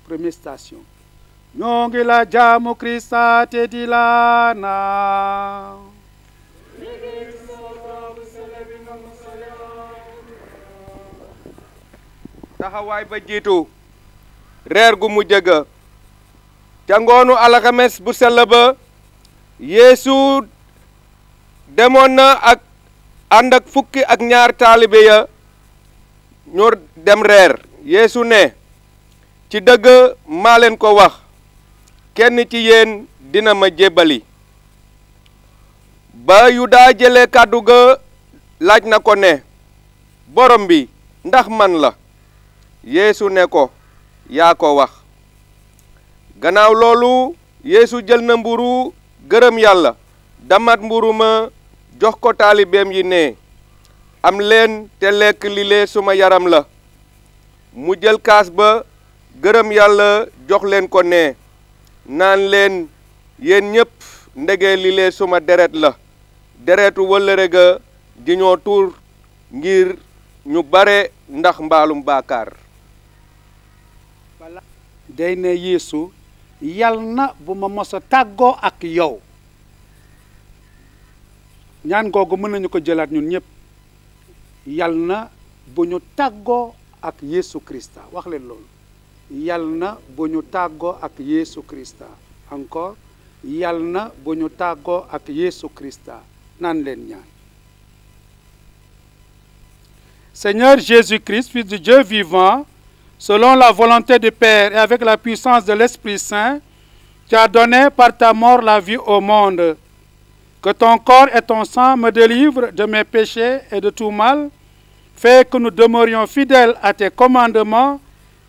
Première station. ñoo ngi la jaamu Krista te di la naaw. taxawaay ba jiitu reer gu mujj ga ca ngoonu alxames bu sell ba Yeesu demoon na ak ànd ak fukki ak ñaar taalibe ya ñu dem reer. Yeesu ne ci dëgg maa leen ko wax kenn ci yéen dina ma jébbali. ba Yuda jëlee kàddu ga laaj na ko ne borom bi ndax man la. Yeesu ne ko yaa ko wax. gannaaw loolu Yeesu jël na mburu gërëm yàlla damat mburu ma jox ko taalibeem yi ne am leen te lekk lile suma yaram la. mu jël kaas ba gërëm yàlla jox leen ko ne naan leen yéen ñépp ndege lile suma deret la deretu wëllëre ga di ñoo tuur ngir ñu bare ndax mbaalum baakaar. wala day ne Yeesu yal na bu ma mos a tàggoo ak yow. ñaan googu mën nañu ko jëlaat ñun ñëpp. yal na bu ñu tàggoo ak Yeesu Krista wax leen loolu. yal na bu ñu tàggoo ak Yeesu Krista encore yal na bu ñu tàggoo ak Yeesu Krista naan leen ñaan. Seigneur Jésus-Christ, Fils de Dieu vivant, selon la volonté du Père et avec la puissance de l'Esprit Saint, tu as donné par ta mort la vie au monde. Que ton corps et ton sang me délivrent de mes péchés et de tout mal. Fais que nous demeurions fidèles à tes commandements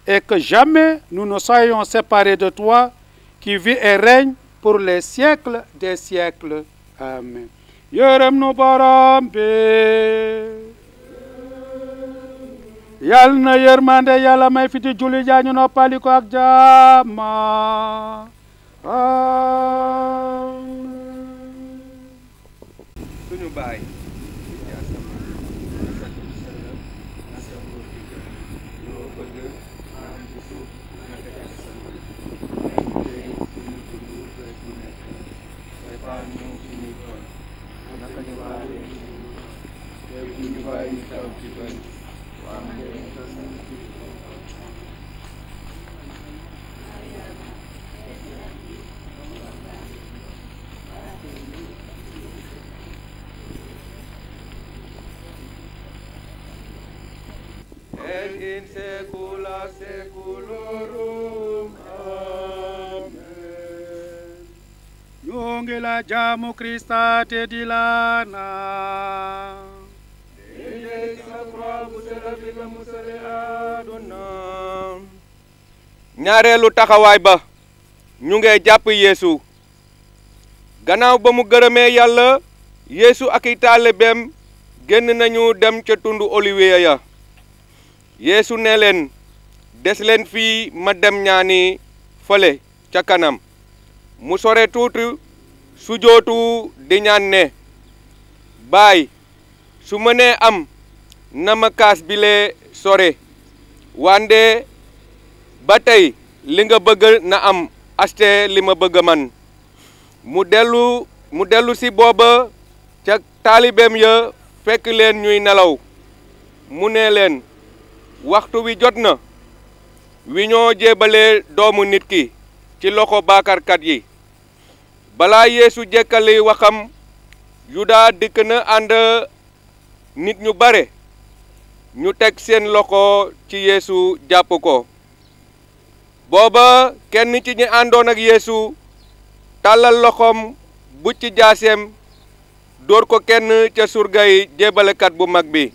et que jamais nous ne soyons séparés de toi, qui vis et règne pour les siècles des siècles. Amen. Yërëm nu borom bi. Yal na yërmande Yàlla may fi ci julli ja ñu noppali ko ak jàmm. suñu baay et in saecula saeculorum. Amen. Ñu ngi la jaamu Krista te di la naan. ñaareelu taxawaay ba ñu ngee jàpp Yeesu. gannaaw ba mu gërëmee Yàlla Yeesu ak i taalibeem génn nañu dem ca tundu Olivier ya. Yeesu ne leen des leen fii ma dem ñaani fële ca kanam. mu sore tuuti sujootu di ñaan ne baay su mënee am na ma kaas bile sore wande ba tey li nga bëgg na am aste li ma bëgg man. mu dellu si booba ca taalibeem ya fekk leen ñuy nelaw. mu ne leen waxtu wi jot na wi ñoo jébalee doomu nit ki ci loxo baakarkat yi. balaa Yeesu jekkali waxam Yuda dikk na ànd nit ñu bare ñu teg seen loxo ci Yeesu jàpp ko. booba kenn ci ñi àndoon ak Yeesu tàllal loxoom bu ci jaaseem dóor ko kenn ca surgay jébalekat bu mag bi.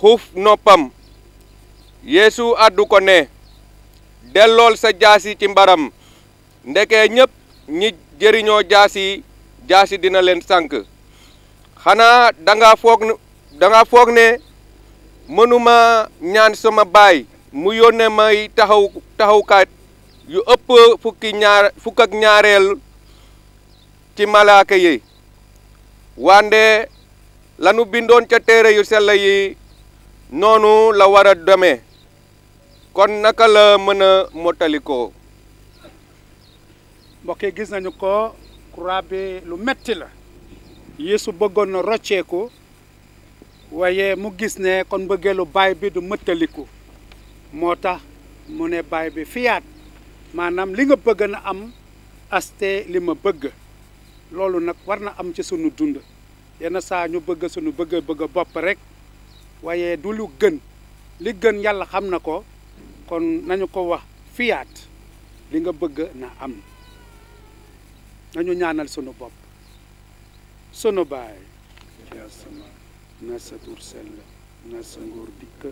xuuf noppam Yeesu àddu ko ne dellool sa jaasi ci mbaram ndeke ñépp ñi jëriñoo jaasi dina leen sànk. xanaa danga foog ne mënuma ñaan sama baay mu yónnee may taxawkaat yu ëpp fukk ak ñaareel ci malaaka yi. wande lanu bindoon ca téere yu sell yi noonu la war a demee. kon naka la mën a mottalikoo. mbokk yi gis nañu ko croix bi lu metti la. Yeesu bëggoon na rocceeku waaye mu gis ne kon bëggeelu baay bi du mëttaliku moo tax mu ne baay bi fiyaat maanaam li nga bëgg na am aste li ma bëgg. loolu nag war na am ci sunu dund yenn saa ñu bëgg sunu bëgg bopp rek waaye du lu gën li gën yàlla xam na ko kon nañu ko wax fiyaat li nga bëgg na am. nañu ñaanal sunu bopp. sunu baay ci asamaan na sa tur sell na sa nguur dikk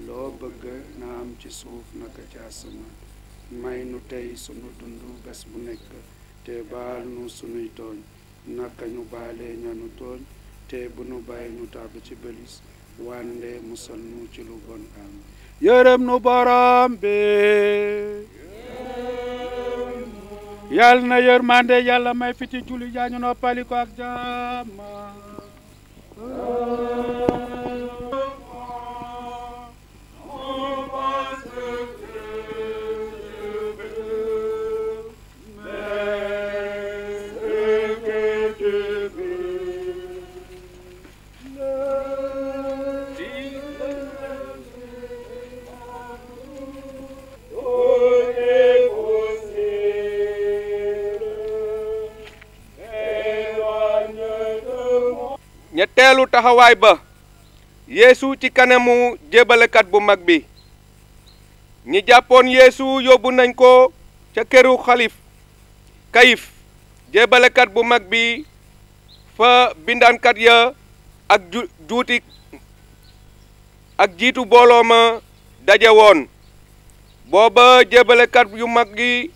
loo bëgg na am ci suuf naka ci asamaan may nu tey sunu dund bés bu nekk te baal nu sunuy tooñ naka ñu baalee ñanu tooñ te bu nu bàyyi nu tàbb ci bëlis wande musal nu ci lu bon am. yërëm nu borom bi yal na yërmande Yàlla may fi ci julli jaañu noppali ko ak jàmm. ñetteelu taxawaay ba yeesu ci kanamu jébbalekat bu mag bi. ñi jàppoon yeesu yóbbu nañ ko ca këru kayif jébbalekat bu mag bi fa bindaankat ya ak jiitu booloo ma daje woon. booba jébbalekat yu mag yi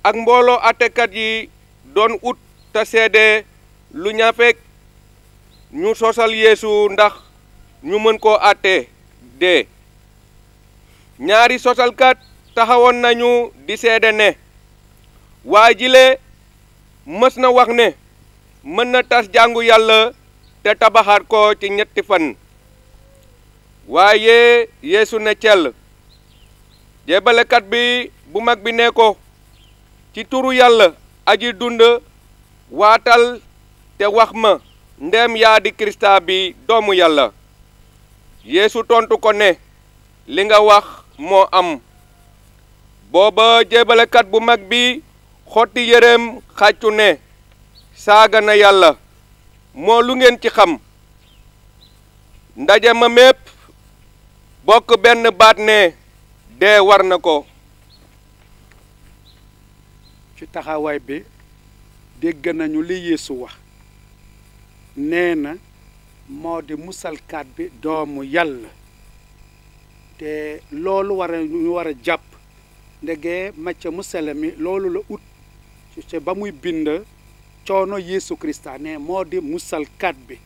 ak mbooloo àttekat yi doon ut te seede lu ñaafeek ñu sosal yeesu ndax ñu mën koo àtte dee. ñaari sosalkat taxawoon nañu di seede ne waa jile mës na wax ne mën na tas jàngu yàlla te tabaxaat ko ci 3 fan. waaye yeesu ne cell. jébbalekat bi bu mag bi ne ko ci turu yàlla aji dund waatal te wax ma ndem yaa di Kirista bi doomu yàlla. yeesu tontu ko ne li nga wax moo am. booba jébbalekat bu mag bi xotti yéreem xàccu ne saaga na yàlla. moo lu ngeen ci xam. ndaje ma mépp bokk benn baat ne dee war na ko. ci taxawaay bi dégg nañu li Yeesu wax nee na moo di musalkat bi doomu yàlla te loolu ñu war a jàpp ndege Macë mu sell mi loolu la ut ci ba muy bind coono Yeesu Krista ne moo di musalkat bi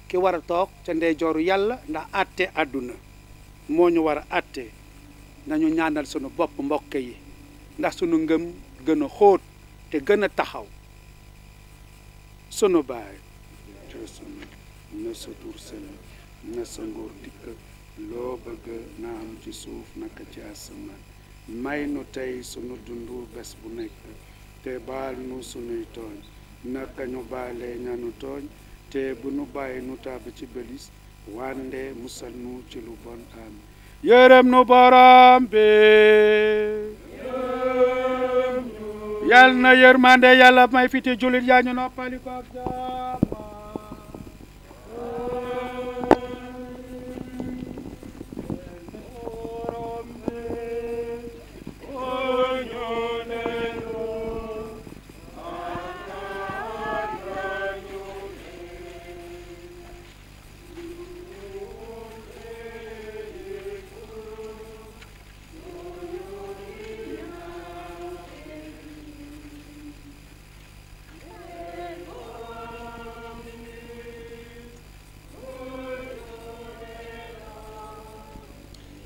ki war a toog ca ndeyjooru yàlla ndax àtte àdduna moo ñu war a àtte. nañu ñaanal sunu bopp mbokk yi ndax sunu ngëm gën a xóot te gën a taxaw. sunu baay na sa tur sell na sa nguur dikk loo bëgg na am ci suuf naka ci asamaan may nu tey sunu dundu bés bu nekk te baal nu sunuy tooñ naka ñu baalee ñanu tooñ te bu nu bàyyi nu tàbbi ci bëlis wande musal nu ci lu bon am. yërëm nu borom bi yal na yërmande yàlla may fiti jullit yaa ñu noppali ko ak jàmm.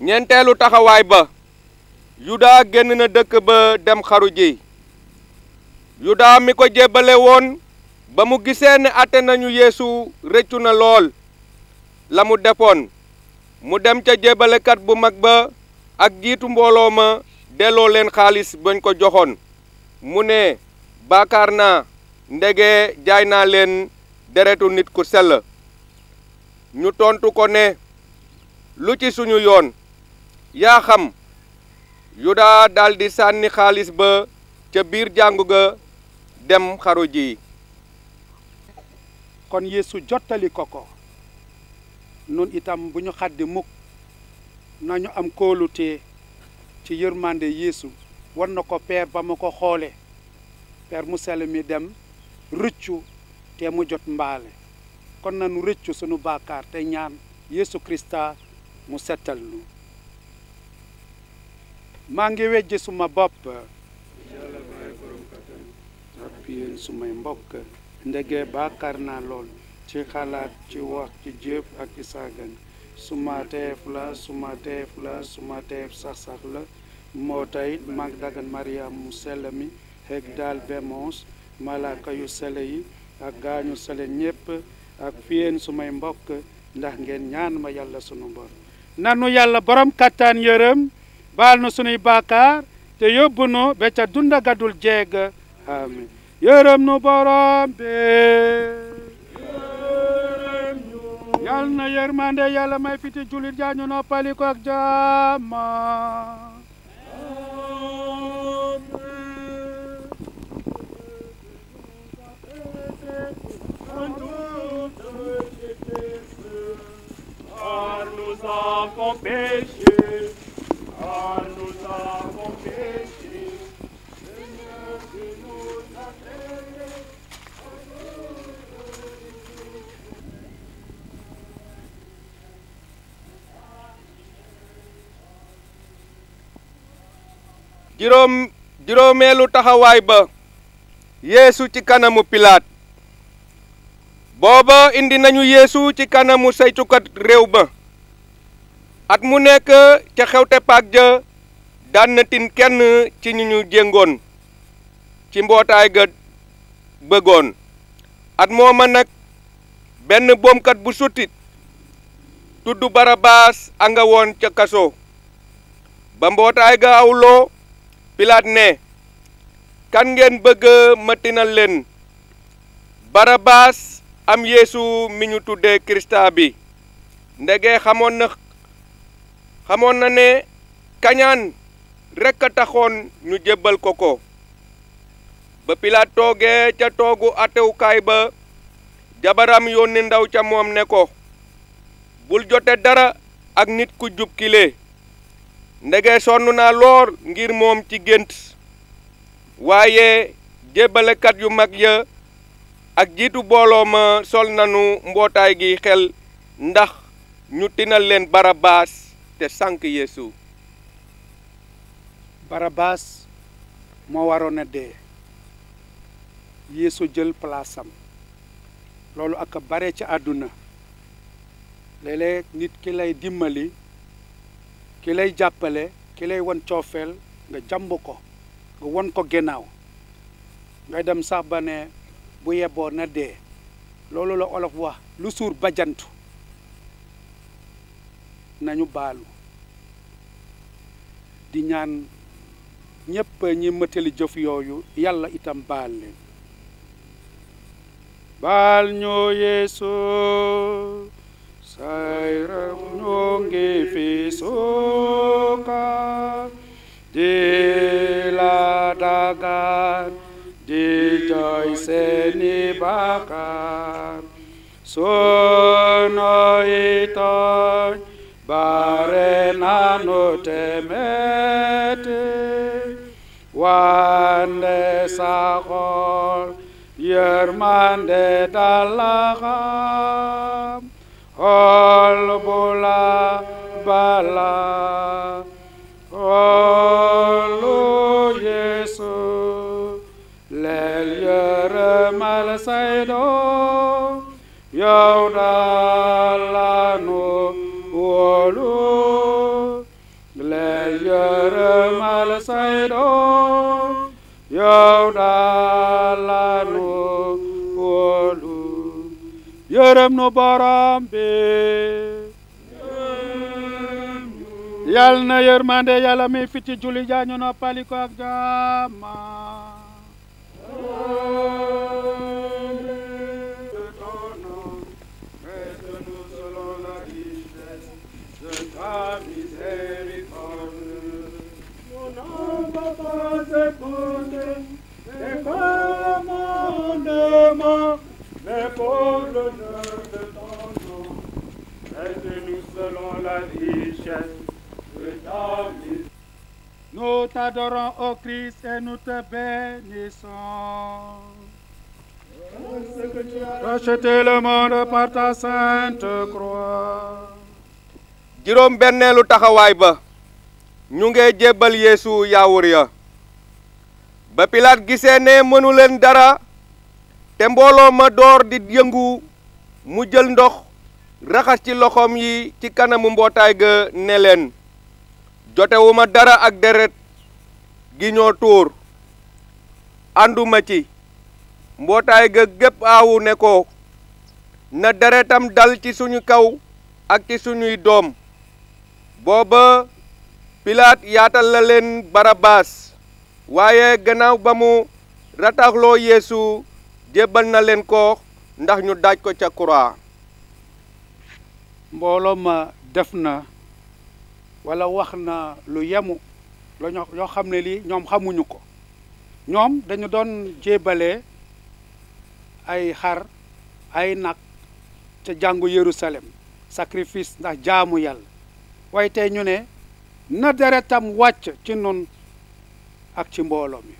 ñeenteelu taxawaay ba yuda génn na dëkk ba dem xaru ji. yuda mi ko jébbale woon ba mu gisee ne àtte nañu yeesu rëccu na lool la mu defoon. mu dem ca jébbalekat bu mag ba ak jiitu mbooloo ma delloo leen xaalis bañ ko joxoon. mu ne baakaar naa ndege jaay naa leen deretu nit ku sell. ñu tontu ko ne lu ci suñu yoon. yaa xam. yuda daldi sànni xaalis ba ca biir jàngu ga dem xaru ji. kon Yeesu jottali ko nun itam bu ñu xaddi mukk nañu am kóolute ci yërmande Yeesu war na ko Père ba ma ko xoole Père mu sell mi dem rëccu te mu jot mbaale kon nanu rëccu sunu baakaar te ñaan Yeesu Krista mu settal nu. maa ngi wejje suma bopp yàlla baay borom kattan ak yéen sumay mbokk ndege baakaar naa lool ci xalaat ci wax ci jëf ak ci saagan suma teef suma teef sax la moo tey mag dagan Mariam mu sell mi xeeg daal bemos malaaka yu sell yi ak gaañu sell ñépp ak fiyeen sumay mbokk ndax ngeen ñaan ma yàlla sunu bor nanu yàlla borom kattan yërëm baal nu sunuy baakaar te yóbbu nu ba ca dunda gadul jeeg amin yërëm nu borom bi yal na yërmande yàlla may fiti jullit jaa ñu noppali ko ak jàmm. Amen. avons péché, car nous avons péché. Seigneur, tu nous as créés. juróomeelu taxawaay ba yeesu ci kanamu pilaat booba indi nañu yeesu ci kanamu saytukat réew ba at mu nekk ca xewte Pâques ja daan na tin kenn ci ñu jéngoon ci mbootaay ga bëggoon at mooma nag benn boomkat bu sutit tudd Barabaas a nga woon ca kaso ba mbootaay ga awloo Pilaat ne kan ngeen bëgg ma tinal leen Barabaas am Yeesu mi ñu tuddee Kirista bi ndege xamoon na ne kañaan rekk a taxoon ñu jébbal ko ba Pilaat toogee ca toogu atewukaay ba jabaram yónni ndaw ca moom ne ko bul jote dara ak nit ku jub kile ndege sonn naa lool ngir moom ci gént waaye jébbalekat yu mag ya ak jiitu booloo ma sol nanu mbootaay gi xel ndax ñu tinal leen Barabaas te sànk Yeesu. Barabaas moo waroon a dee Yeesu jël palaasam loolu ak bare ci àdduna léeg-léeg nit ki lay dimbali ki lay jàppale ki lay won coofeel nga jàmb ko nga won ko gannaaw ngay dem sax ba ne bu yeboo na dee loolu la olof wax lu suur bajantu nañu baalu di ñaan ñépp ñi mëtali jëf yooyu yàlla itam baal leen baal ñu Yeesu sayram ñu ngi fi suka di la dagaan di jooy seeni bàkkaar sunu tooñ bare nanu te metti wande sa xol yërmande dala xam xol bu la bala xolu Yeesu leel yërëmal say doom yow dala nu wóolu leel yërëmal say doom yow dala nu wóolu yërëm nu borom bi yal na yërmande Yàlla mi fi ci julli jaañu noppali ko ak jàmm mais pour l'honneur de ton nom, aide-nous selon la richesse de ta miséricorde. Nous t'adorons, ô Christ, et nous te bénissons. Rachetez le monde par ta sainte croix. juróom benneelu taxawaay ba ñu ngi jébbal Yeesu yaawur ya ba Pilaat gisee ne mënu leen dara te mbooloo ma door di yëngu mu jël ndox raxas ci loxoom yi ci kanamu mbootaay ga ne leen jotewuma dara ak deret gi ñoo tuur ànduma ci mbootaay ga gépp aawu ne ko na deretam dal ci suñu kaw ak ci suñuy doom booba Pilaat yaatal la leen Barabaas waaye gannaaw ba mu rataxloo Yeesu jébbal na leen ko ndax ñu daaj ko ca croix. mbooloo ma def na wala wax na lu yemu la yoo xam ne lii ñoom xamuñu ko ñoom dañu doon jébbale ay xar ay nag ca jàngu Yerusalem sacrifice ndax jaamu Yàlla waaye tey ñu ne na deretam wàcc ci nun ak ci mbooloo mi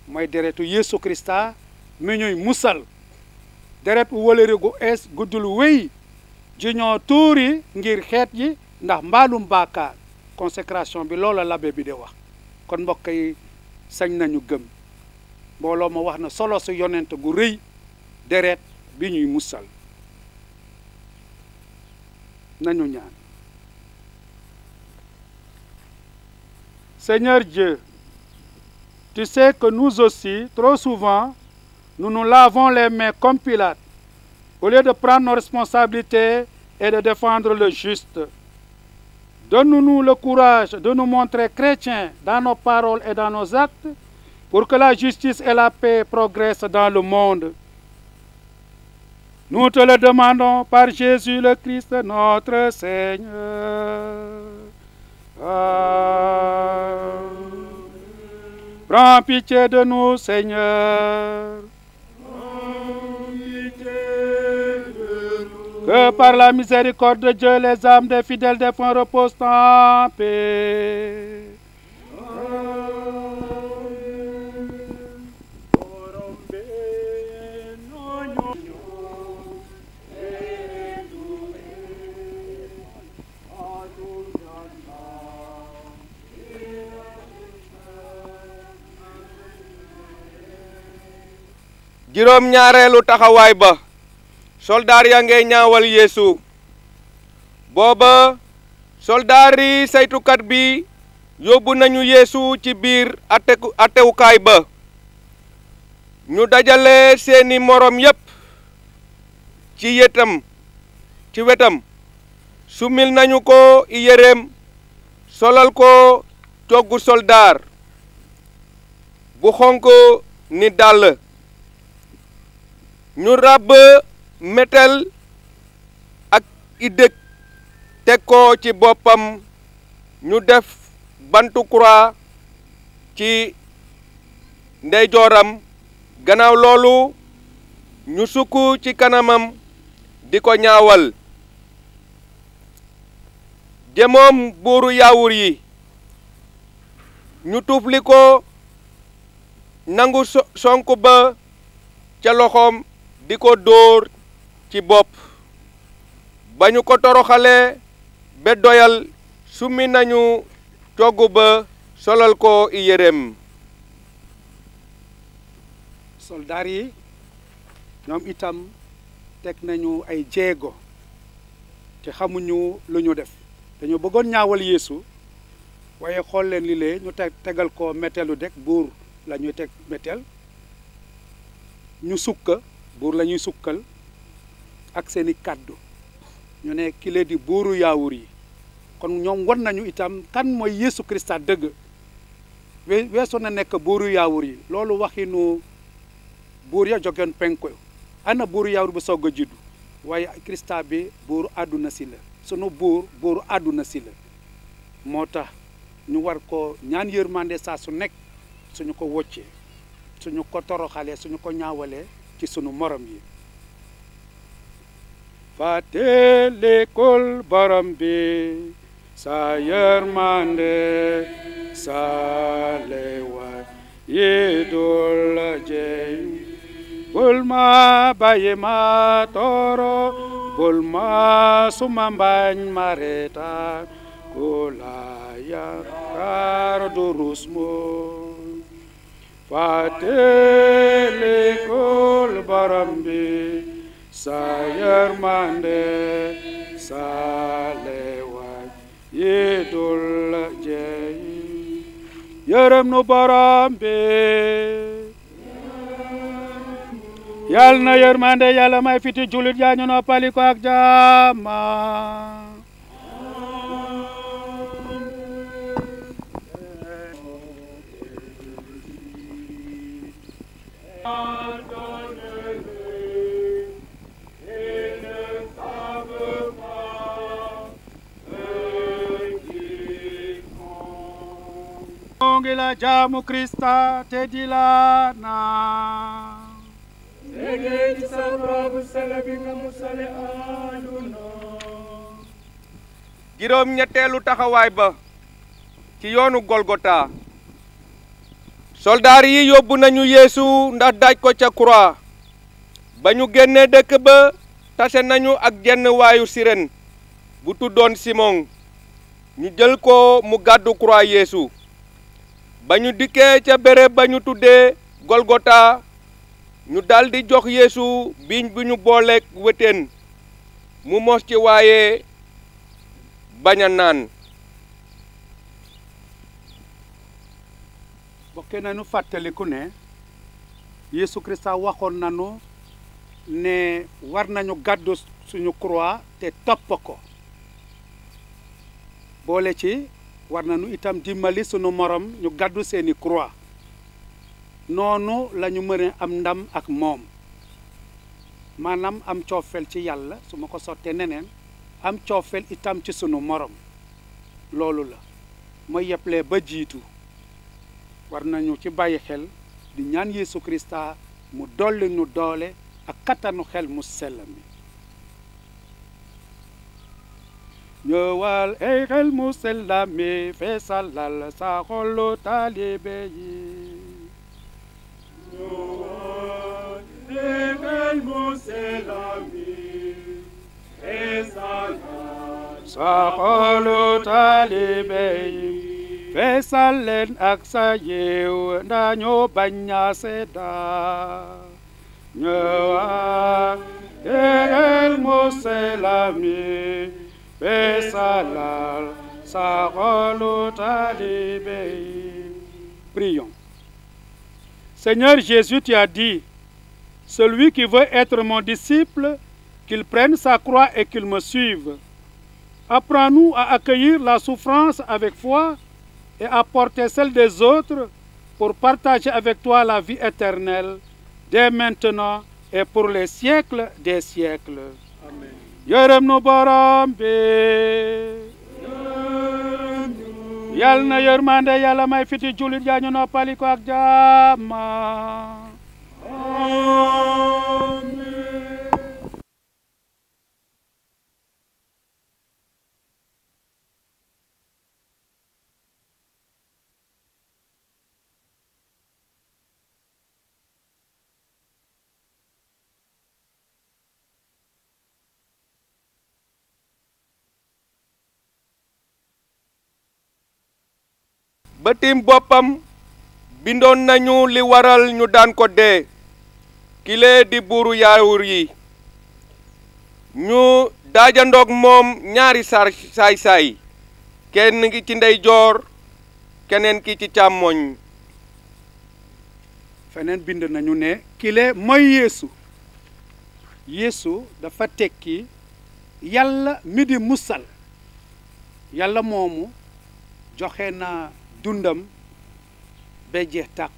mooy deretu Yeesu Krista mi ñuy musal deret u wëlëre gu ees guddul wéy ji ñoo tuuri ngir xeet yi ndax mbaalum baakaar consécration bi loola l'abbé bi de wax kon mbokk yi sañ nañu gëm mbooloo ma wax na solo su yonent gu rëy deret bi ñuy musal nañu ñaan. Seigneur Dieu, tu sais que nous aussi, trop souvent, nous nous lavons les mains comme Pilate, au lieu de prendre nos responsabilités et de défendre le juste. Donne-nous le courage de nous montrer chrétiens dans nos paroles et dans nos actes, pour que la justice et la paix progressent dans le monde. Nous te le demandons par Jésus le Christ, notre Seigneur. Prends pitié de nous, Seigneur. Que par la miséricorde de Dieu, les âmes des fidèles défunts reposent en paix. juróom ñaareelu taxawaay ba soldaar ya ngay ñaawal Yeesu booba soldaar yi saytukat bi yóbbu nañu Yeesu ci biir atewukaay ba ñu dajale seeni morom yépp ci wetam sumil nañu ko yéreem solal ko coggu soldaar bu xonk ni dàll ñu ràbb metel ak idëg teg ko ci boppam ñu def bantu croix ci ndeyjooram gannaaw loolu ñu sukk ci kanamam di ko ñaawal jëmoom buuru yaawur yi ñu tufli ko nangu sonk ba ca loxoom di ko dóor ci bopp ba ñu ko toroxale ba doyal summi nañu coggu ba solal ko yéreem. soldaar yi ñoom itam teg nañu ay jéego te xamuñu lu ñu def dañoo bëggoon ñaawal Yeesu waaye xool leen li lee ñu tegal ko metelu dek buur la ñuy teg metel ñu sukka buur la ñuy sukkal ak seeni kàddu ñu ne kile di buuru yaawur yi kon ñoom won nañu itam kan mooy Yeesu Krista dëgg weesu na nekk buuru yaawur yi loolu waxinu buur ya jógeen penku ana buuru yaawur bu soog a juddu waaye Krista bi buuru àdduna si la sunu buuru àdduna si la moo tax ñu war ko ñaan yërmande saa su nekk suñu ko woccee suñu ko toroxalee suñu ko ñaawalee ci sunu morom yi fàttalikul borom bi sa yërmande sa lewaay yi dul jeex bul ma bàyyi ma toro bul ma suma mbañ ma reetaan ku la yaakaar du rus moom fàttalikul borom bi sa yërmande sa lewaay yi dul jeex yërëm nu borom bi yal na yërmande Yàlla may fiti julit yaa ñu noppali ko ak jàmm ngi la jaamu Krista te di la na léegi ci sa robu sele bi nga musale àdduna juróom-ñetteelu taxawaay ba ci yoonu Golgota soldaar yi yóbbu nañu Yeesu ndax daaj ko ca croix ba ñu génnee dëkk ba tase nañu ak jenn waayu Sirène bu tuddoon Simon ñu jël ko mu gàddu croix Yeesu ba ñu dikkee ca béréb ba ñu tuddee Golgota ñu daldi jox Yeesu biiñ bi ñu booleek wëteen mu mos ci waaye bañ a naan. bokke nañu fàttaliku ne Yeesu Krista waxoon nañu ne war nañu gàddu suñu croix te topp ko boole ci war nañu itam dimbali suñu morom ñu gàddu seeni croix noonu lañu mën a am ndam ak moom maanaam am coofeel ci yàlla su ma ko sottee neneen am coofeel itam ci sunu morom loolu la mooy yeplee ba jiitu war nañu ci bàyyi xel di ñaan Yeesu Krista mu dolli ñu doole ak kattanu xel mu sell mi ñëwal ay xel mu sell mi feesalal sa xolu taalibe yi ñëwal ay xel mu sell mi feesalal sa xolu taalibe yi feesal leen ak sa yiw ndañu bañ a sedda ñëwal xel mu sell mi feesalal sa xolu taalibe yi. Prions. Seigneur Jésus, tu as dit, celui qui veut être mon disciple, qu'il prenne sa croix et qu'il me suive. Apprends-nous à accueillir la souffrance avec foi et à porter celle des autres pour partager avec toi la vie éternelle, dès maintenant et pour les siècles des siècles. Amen. Yërëm nu borom bi yal na yërmande Yàlla may fiti jullit yaa ñu noppali ko ak jàmm. Amen. ba tiim boppam bindoon nañu li waral ñu daan ko dee kile di buuru yaawur yi ñu daajandoog moom ñaari saay-saay kenn ngi ci ndeyjoor keneen ki ci càmmoñ. feneen bind nañu ne kile mooy Yeesu. Yeesu dafa tekki yàlla mi di musal yàlla moomu joxe na dundam ba jeex tàkk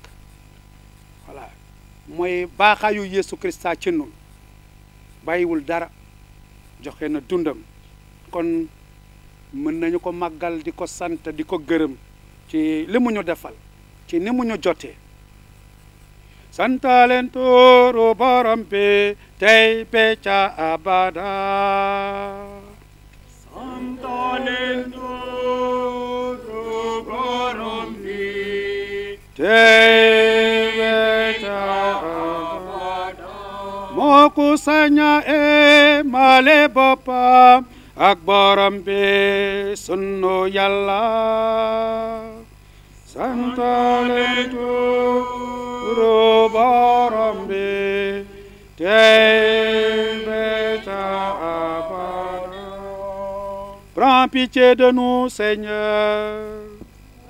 voilà mooy baaxaayu Yeesu Krista ci nun bàyyiwul dara joxe na dundam kon mën nañu ko màggal di ko sant di ko gërëm ci li mu ñu defal ci ni mu ñu jotee santaleen tuuru borom bi tey be ca abada santaleen tuuru borom bi tey be ca abada moo ku saña e male boppam ak borom bi sunu Yàlla santaleen tuuru borom bi tey be ca abada. Prends pitié de nous, Seigneur.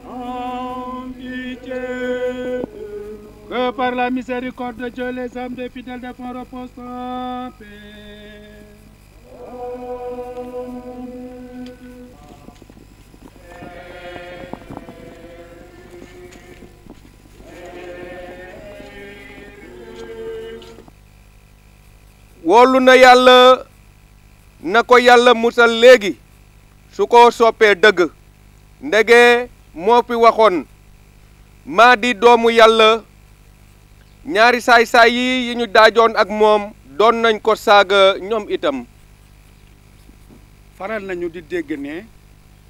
Prends pitié de nous. Que par la miséricorde de Dieu, les âmes des fidèles de font repos en paix. wóolu na yàlla na ko yàlla musal léegi su ko soppee dëgg ndege moo fi waxoon maa di doomu yàlla ñaari saay-saay yi ñu daajoon ak moom doon nañ ko saaga ñoom itam. faral nañu di dégg ne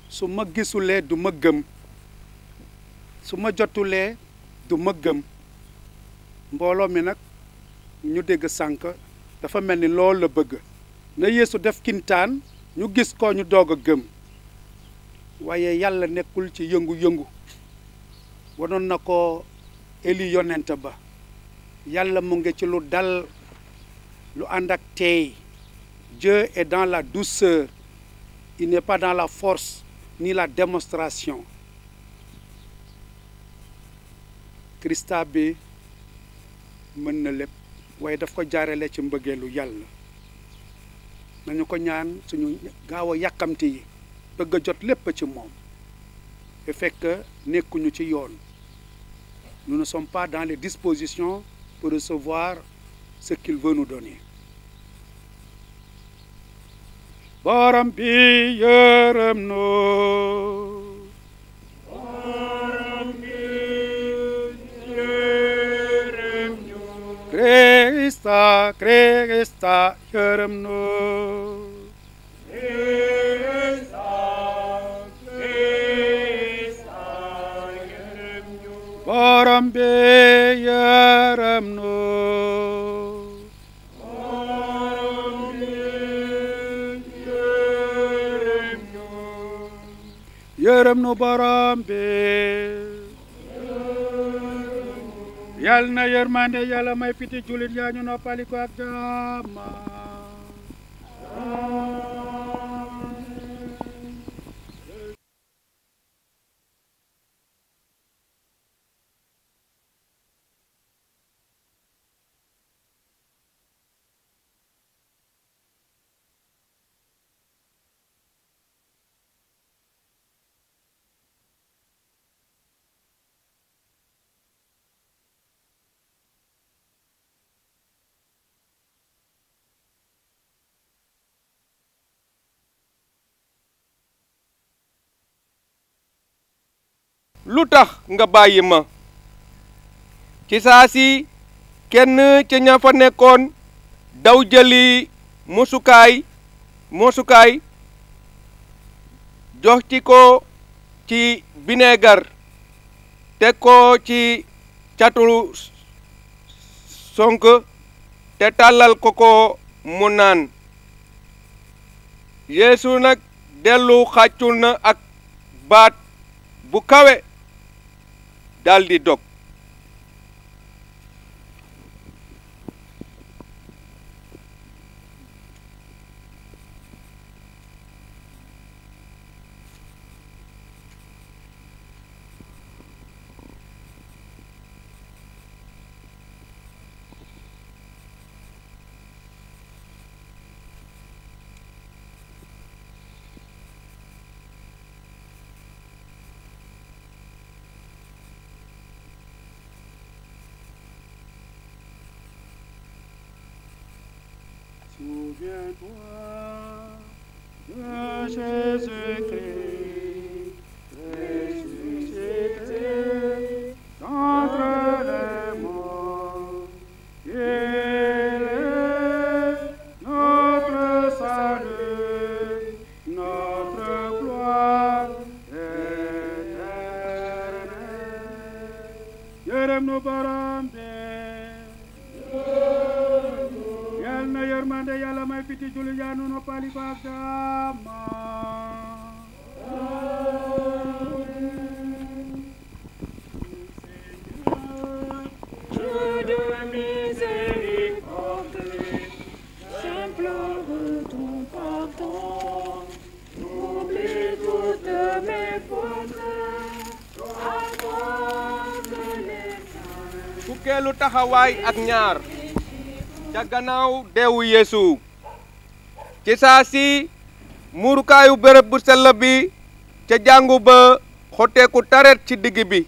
su ma gisulee du ma gëm su ma jotulee du ma gëm mbooloo mi nag ñu dégg sànq dafa mel ni loolu la bëgg na Yeesu def kintaan ñu gis ko ñu doog a gëm waaye yàlla nekkul ci yëngu-yëngu wanoon na ko Eli yonent ba yàlla mu ngi ci lu dal lu ànd ak teey Dieu est dans la douceur il n'est pas dans la force ni la démonstration Christa bi mën na lépp waaye daf ko jaarale ci mbëggeelu yàlla nañu ko ñaan suñu gaaw a yàkkamti yi bëgg a jot lépp ci moom te fekk nekkuñu ci yoon nous ne sommes pas dans les dispositions pour recevoir ce qu'il veut nous donner borom bi yërëm noo Krista Krista yërëm noo borom bi yërëm noo yërëm nu borom bi yal na yërmande yàlla may fiti julit yaa ñu noppali ko ak jàmm lu tax nga bàyyi ma ci saa si kenn ca ña fa nekkoon daw jëli mosukaay jox ci ko ci bineegar teg ko ci catu sonk te tàllal ko mu naan Yeesu nag dellu xàccul na ak baat bu kawe daldi dog Souviens-toi de Jésus-Christ, ressuscité d'entre les morts. Il est notre salut, notre gloire éternelle. Yërëm nu borom bi na yërmande yàlla may fiti julli yaa nu noppali ko ak jàmm Dieu de miséricorde, j'implore ton pardon, oublie toutes mes fautes, accorde les saints. fukkeelu taxawaay ak ñaar ca gannaaw deewu Yeesu ci saa si muurukaayu bërëb bu sell bi ca jàngu ba xotteeku taret ci digg bi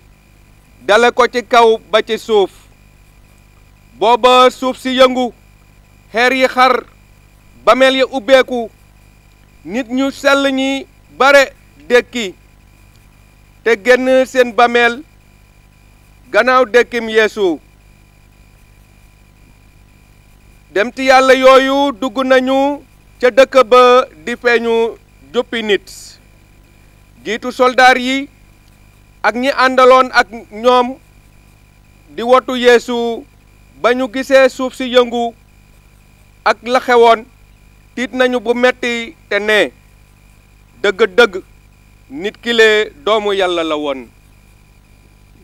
dale ko ci kaw ba ci suuf booba suuf si yëngu xeer yi xar bameel yi ubbeeku nit ñu sell ñi bare dekki te génn seen bameel gannaaw dekkim Yeesu demti yàlla yooyu dugg nañu ca dëkk ba di feeñu juppi nit jiitu soldaar yi ak ñi àndaloon ak ñoom di wotu Yeesu ba ñu gisee suuf si yëngu ak la xewoon tiit nañu bu metti te ne dëgg-dëgg nit ki le doomu Yàlla la woon.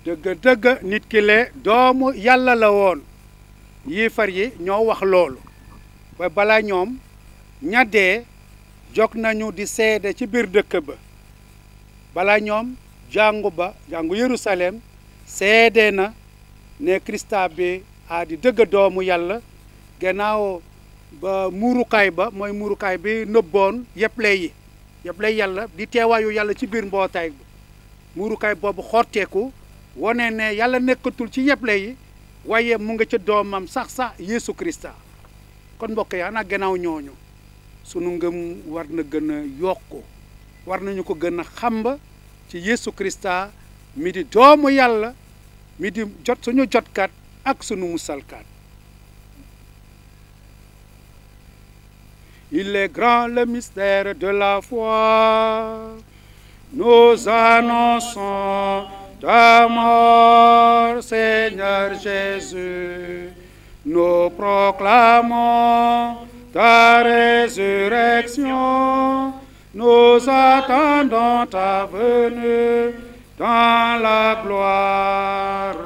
dëgg-dëgg nit ki le doomu Yàlla la woon. yéefar yi ñoo wax loolu ba bala ñoom ña dee jog nañu di seede ci biir dëkk ba bala ñoom jàngu Yerusalem seede na ne Krista bi a di dëgg doomu Yàlla gannaaw ba muurukaay ba mooy muurukaay bi nëbboon yeble Yàlla di teewaayu Yàlla ci biir mbootaay bi muurukaay boobu xorteeku wone ne Yàlla nekkatul ci yeble yi waaye mu nga ca doomam sax Yeesu Krista kon mbokk yi ana gannaaw ñooñu sunu ngëm war na gën a yokku war nañu ko gën a xamba ci Yeesu Krista mi di doomu Yàlla mi di suñu jotkat ak sunu musalkat. Il est grand le mystère de la foi. Nous annonçons ta mort, Seigneur Jésus. Nous proclamons ta résurrection. Nous attendons ta venue dans la gloire.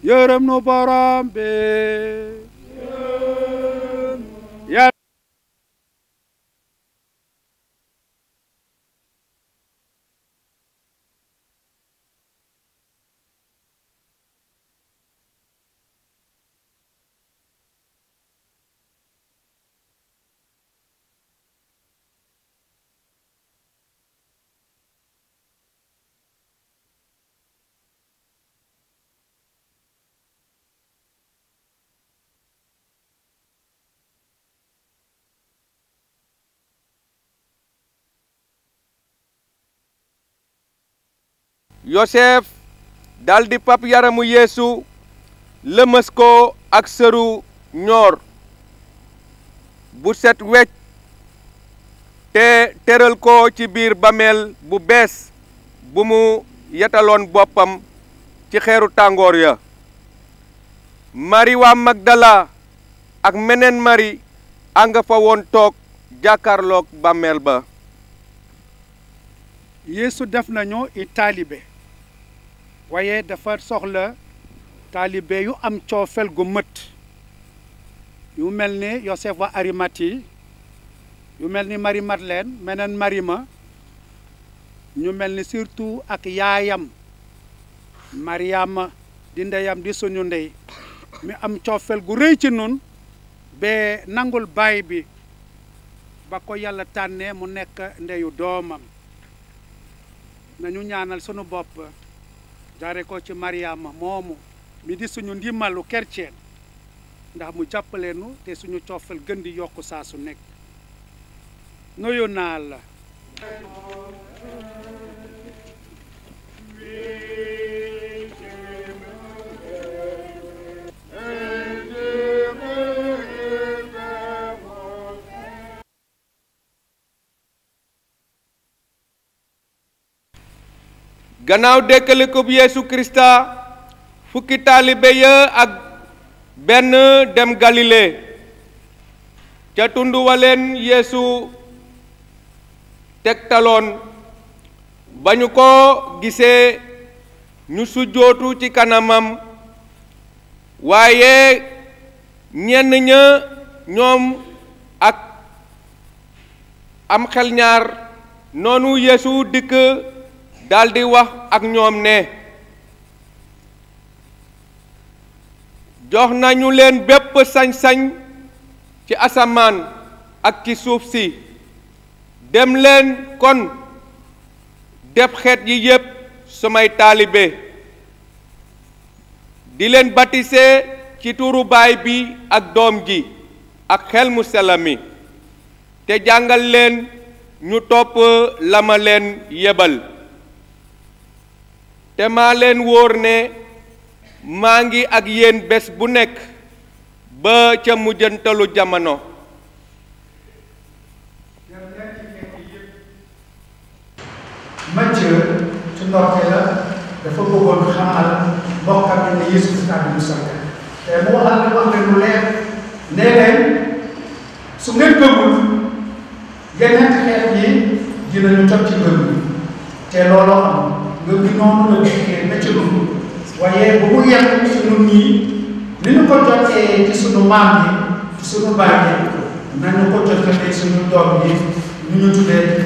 Yërëm nu borom bi. Yosef daldi pap yaramu Yeesu lëmës ko ak sëru ñoor bu set wecc te tëral ko ci biir bàmmeel bu bees bu mu yetaloon boppam ci xeeru tàngoor ya. Mari waa Magdala ak meneen Mari anga fa woon toog jàkkaarloog bàmmeel ba. Yeesu def nañu i taalibe waaye dafa soxla taalibe yu am coofel gu mët yu mel ni Yosef wa Arimati yu mel ni Marie Madeleine meneen Marima ñu mel ni surtout ak yaayam Mariama di ndeyam di suñu ndey mi am coofel gu rëy ci nun ba nangul baay bi ba ko Yàlla tànnee mu nekk ndeyu doomam. nañu ñaanal sunu bopp jaare ko ci Mariama moomu mi di suñu ndimmalu chrétien ndax mu jàppaleenu te suñu coofal gën di yokku saa su nekk. nuyu naa la. gannaaw dekkalikub Yeesu Krista fukki taalibe ya ak benn dem Galile ca tund wa leen Yeesu tegtaloon ba ñu ko gisee ñu sujjootu ci kanamam waaye ñenn ña ñoom ak am xel ñaar noonu Yeesu dikk daldi wax ak ñoom ne jox nañu leen bépp sañ-sañ ci asamaan ak ci suuf si dem leen kon def xeet yi yépp samay taalibe di leen batise ci turu Baay bi ak Doom ji ak Xel mu Sell mi te jàngal leen ñu topp la ma leen yebal te maa leen wóor ne maa ngi ak yéen bés bu nekk ba ca mujjantalu jamono. ci ndoxte la dafa bëggoon xamal mbokkam yi ne Yeesu Krista bi musalkat te mu waxal ne wax leen lu leer nee leen su ngeen gëmul yeneen xeet yi dinañu jot ci ngëm bi te looloo xam ngëm bi noonu la dikkee na ci dund waaye bu mu yem ci ñun ñii ni ñu ko jotee ci sunu maam yi ci sunu baay yi nañu ko jotee suñu doom yi ñu ñu tuddee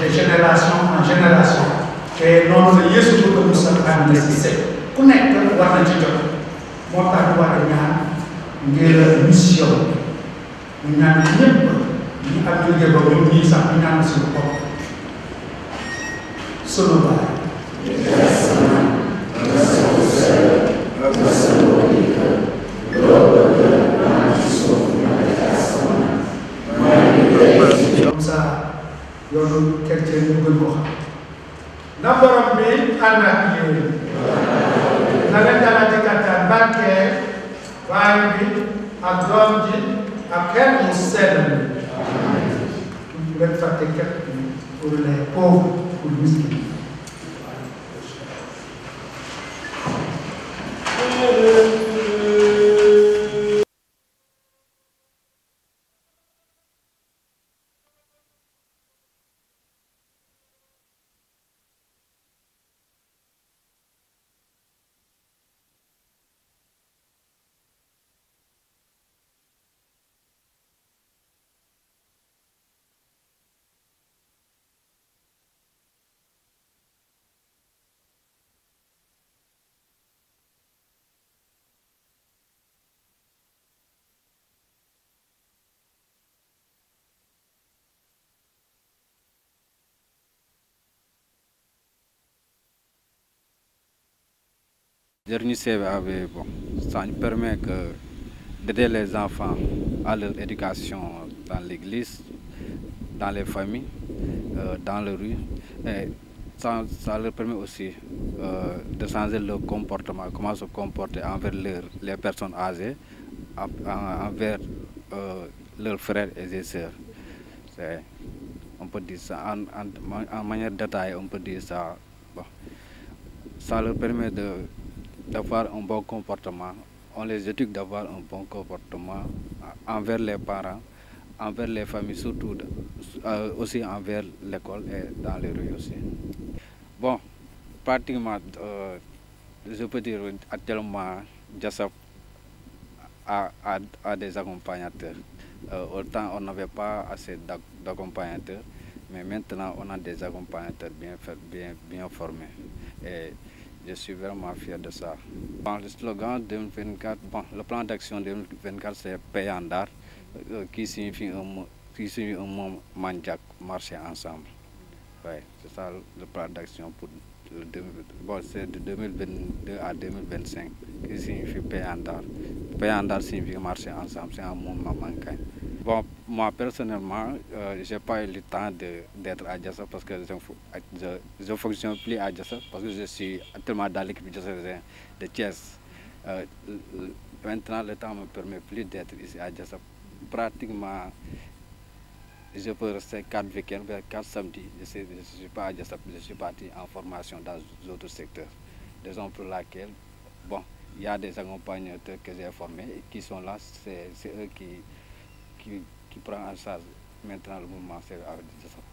de génération en génération te noonu la Yeesu bëgg a musal ànd si set ku nekk war na ci jot moo tax ñu war a ñaan ngir mission ñu ñaan ñëpp ñu am liggéey ba ñun ñii sax ñu ñaan suñu bopp sunu baay comme ça yoonu chrétien ñu gën ko xam na borom bi ànd ak yéen na leen dalal ci kattan barkeel waay bi ak doom ji ak xel mu sell bu leen fàtte ket pour les pauvres pour miskin Dernier CVAV, bon, ça nous permet d'aider les enfants à leur éducation dans l'église, dans les familles, dans les rues. Et ça leur permet aussi de changer leur comportement, comment se comporter envers les personnes âgées, envers leurs frères et leurs sœurs. On peut dire ça en manière détaillée, on peut dire ça. Bon, ça leur permet d'avoir un bon comportement. On les éduque d'avoir un bon comportement envers les parents, envers les familles, surtout aussi envers l'école et dans les rues aussi. Bon, pratiquement, je peux dire actuellement, JASAP a des accompagnateurs. Autant on n'avait pas assez d'accompagnateurs, mais maintenant on a des accompagnateurs bien formés. Et je suis vraiment fier de ça. Bon, le slogan 2024, bon, le plan d'action 2024, c'est Paix en art, qui signifie un mot mandiaque, marcher ensemble. Ouais, c'est ça le plan d'action pour c'est de 2022 à 2025, qui signifie Paix en art. Paix en art signifie marcher ensemble, c'est un mot manquant. Bon, moi personnellement, je n'ai pas eu le temps d'être à JASAP parce que je ne fonctionne plus à JASAP parce que je suis actuellement dans l'équipe de Thiès. Maintenant, le temps ne me permet plus d'être ici à JASAP. Pratiquement, je peux rester 4 week-ends, 4 samedis. Je ne suis pas à JASAP, je suis parti en formation dans d'autres secteurs. Raison pour laquelle, bon, il y a des accompagnateurs que j'ai formés et qui sont là, c'est eux qui prend en charge maintenant le mouvement avec JASAP.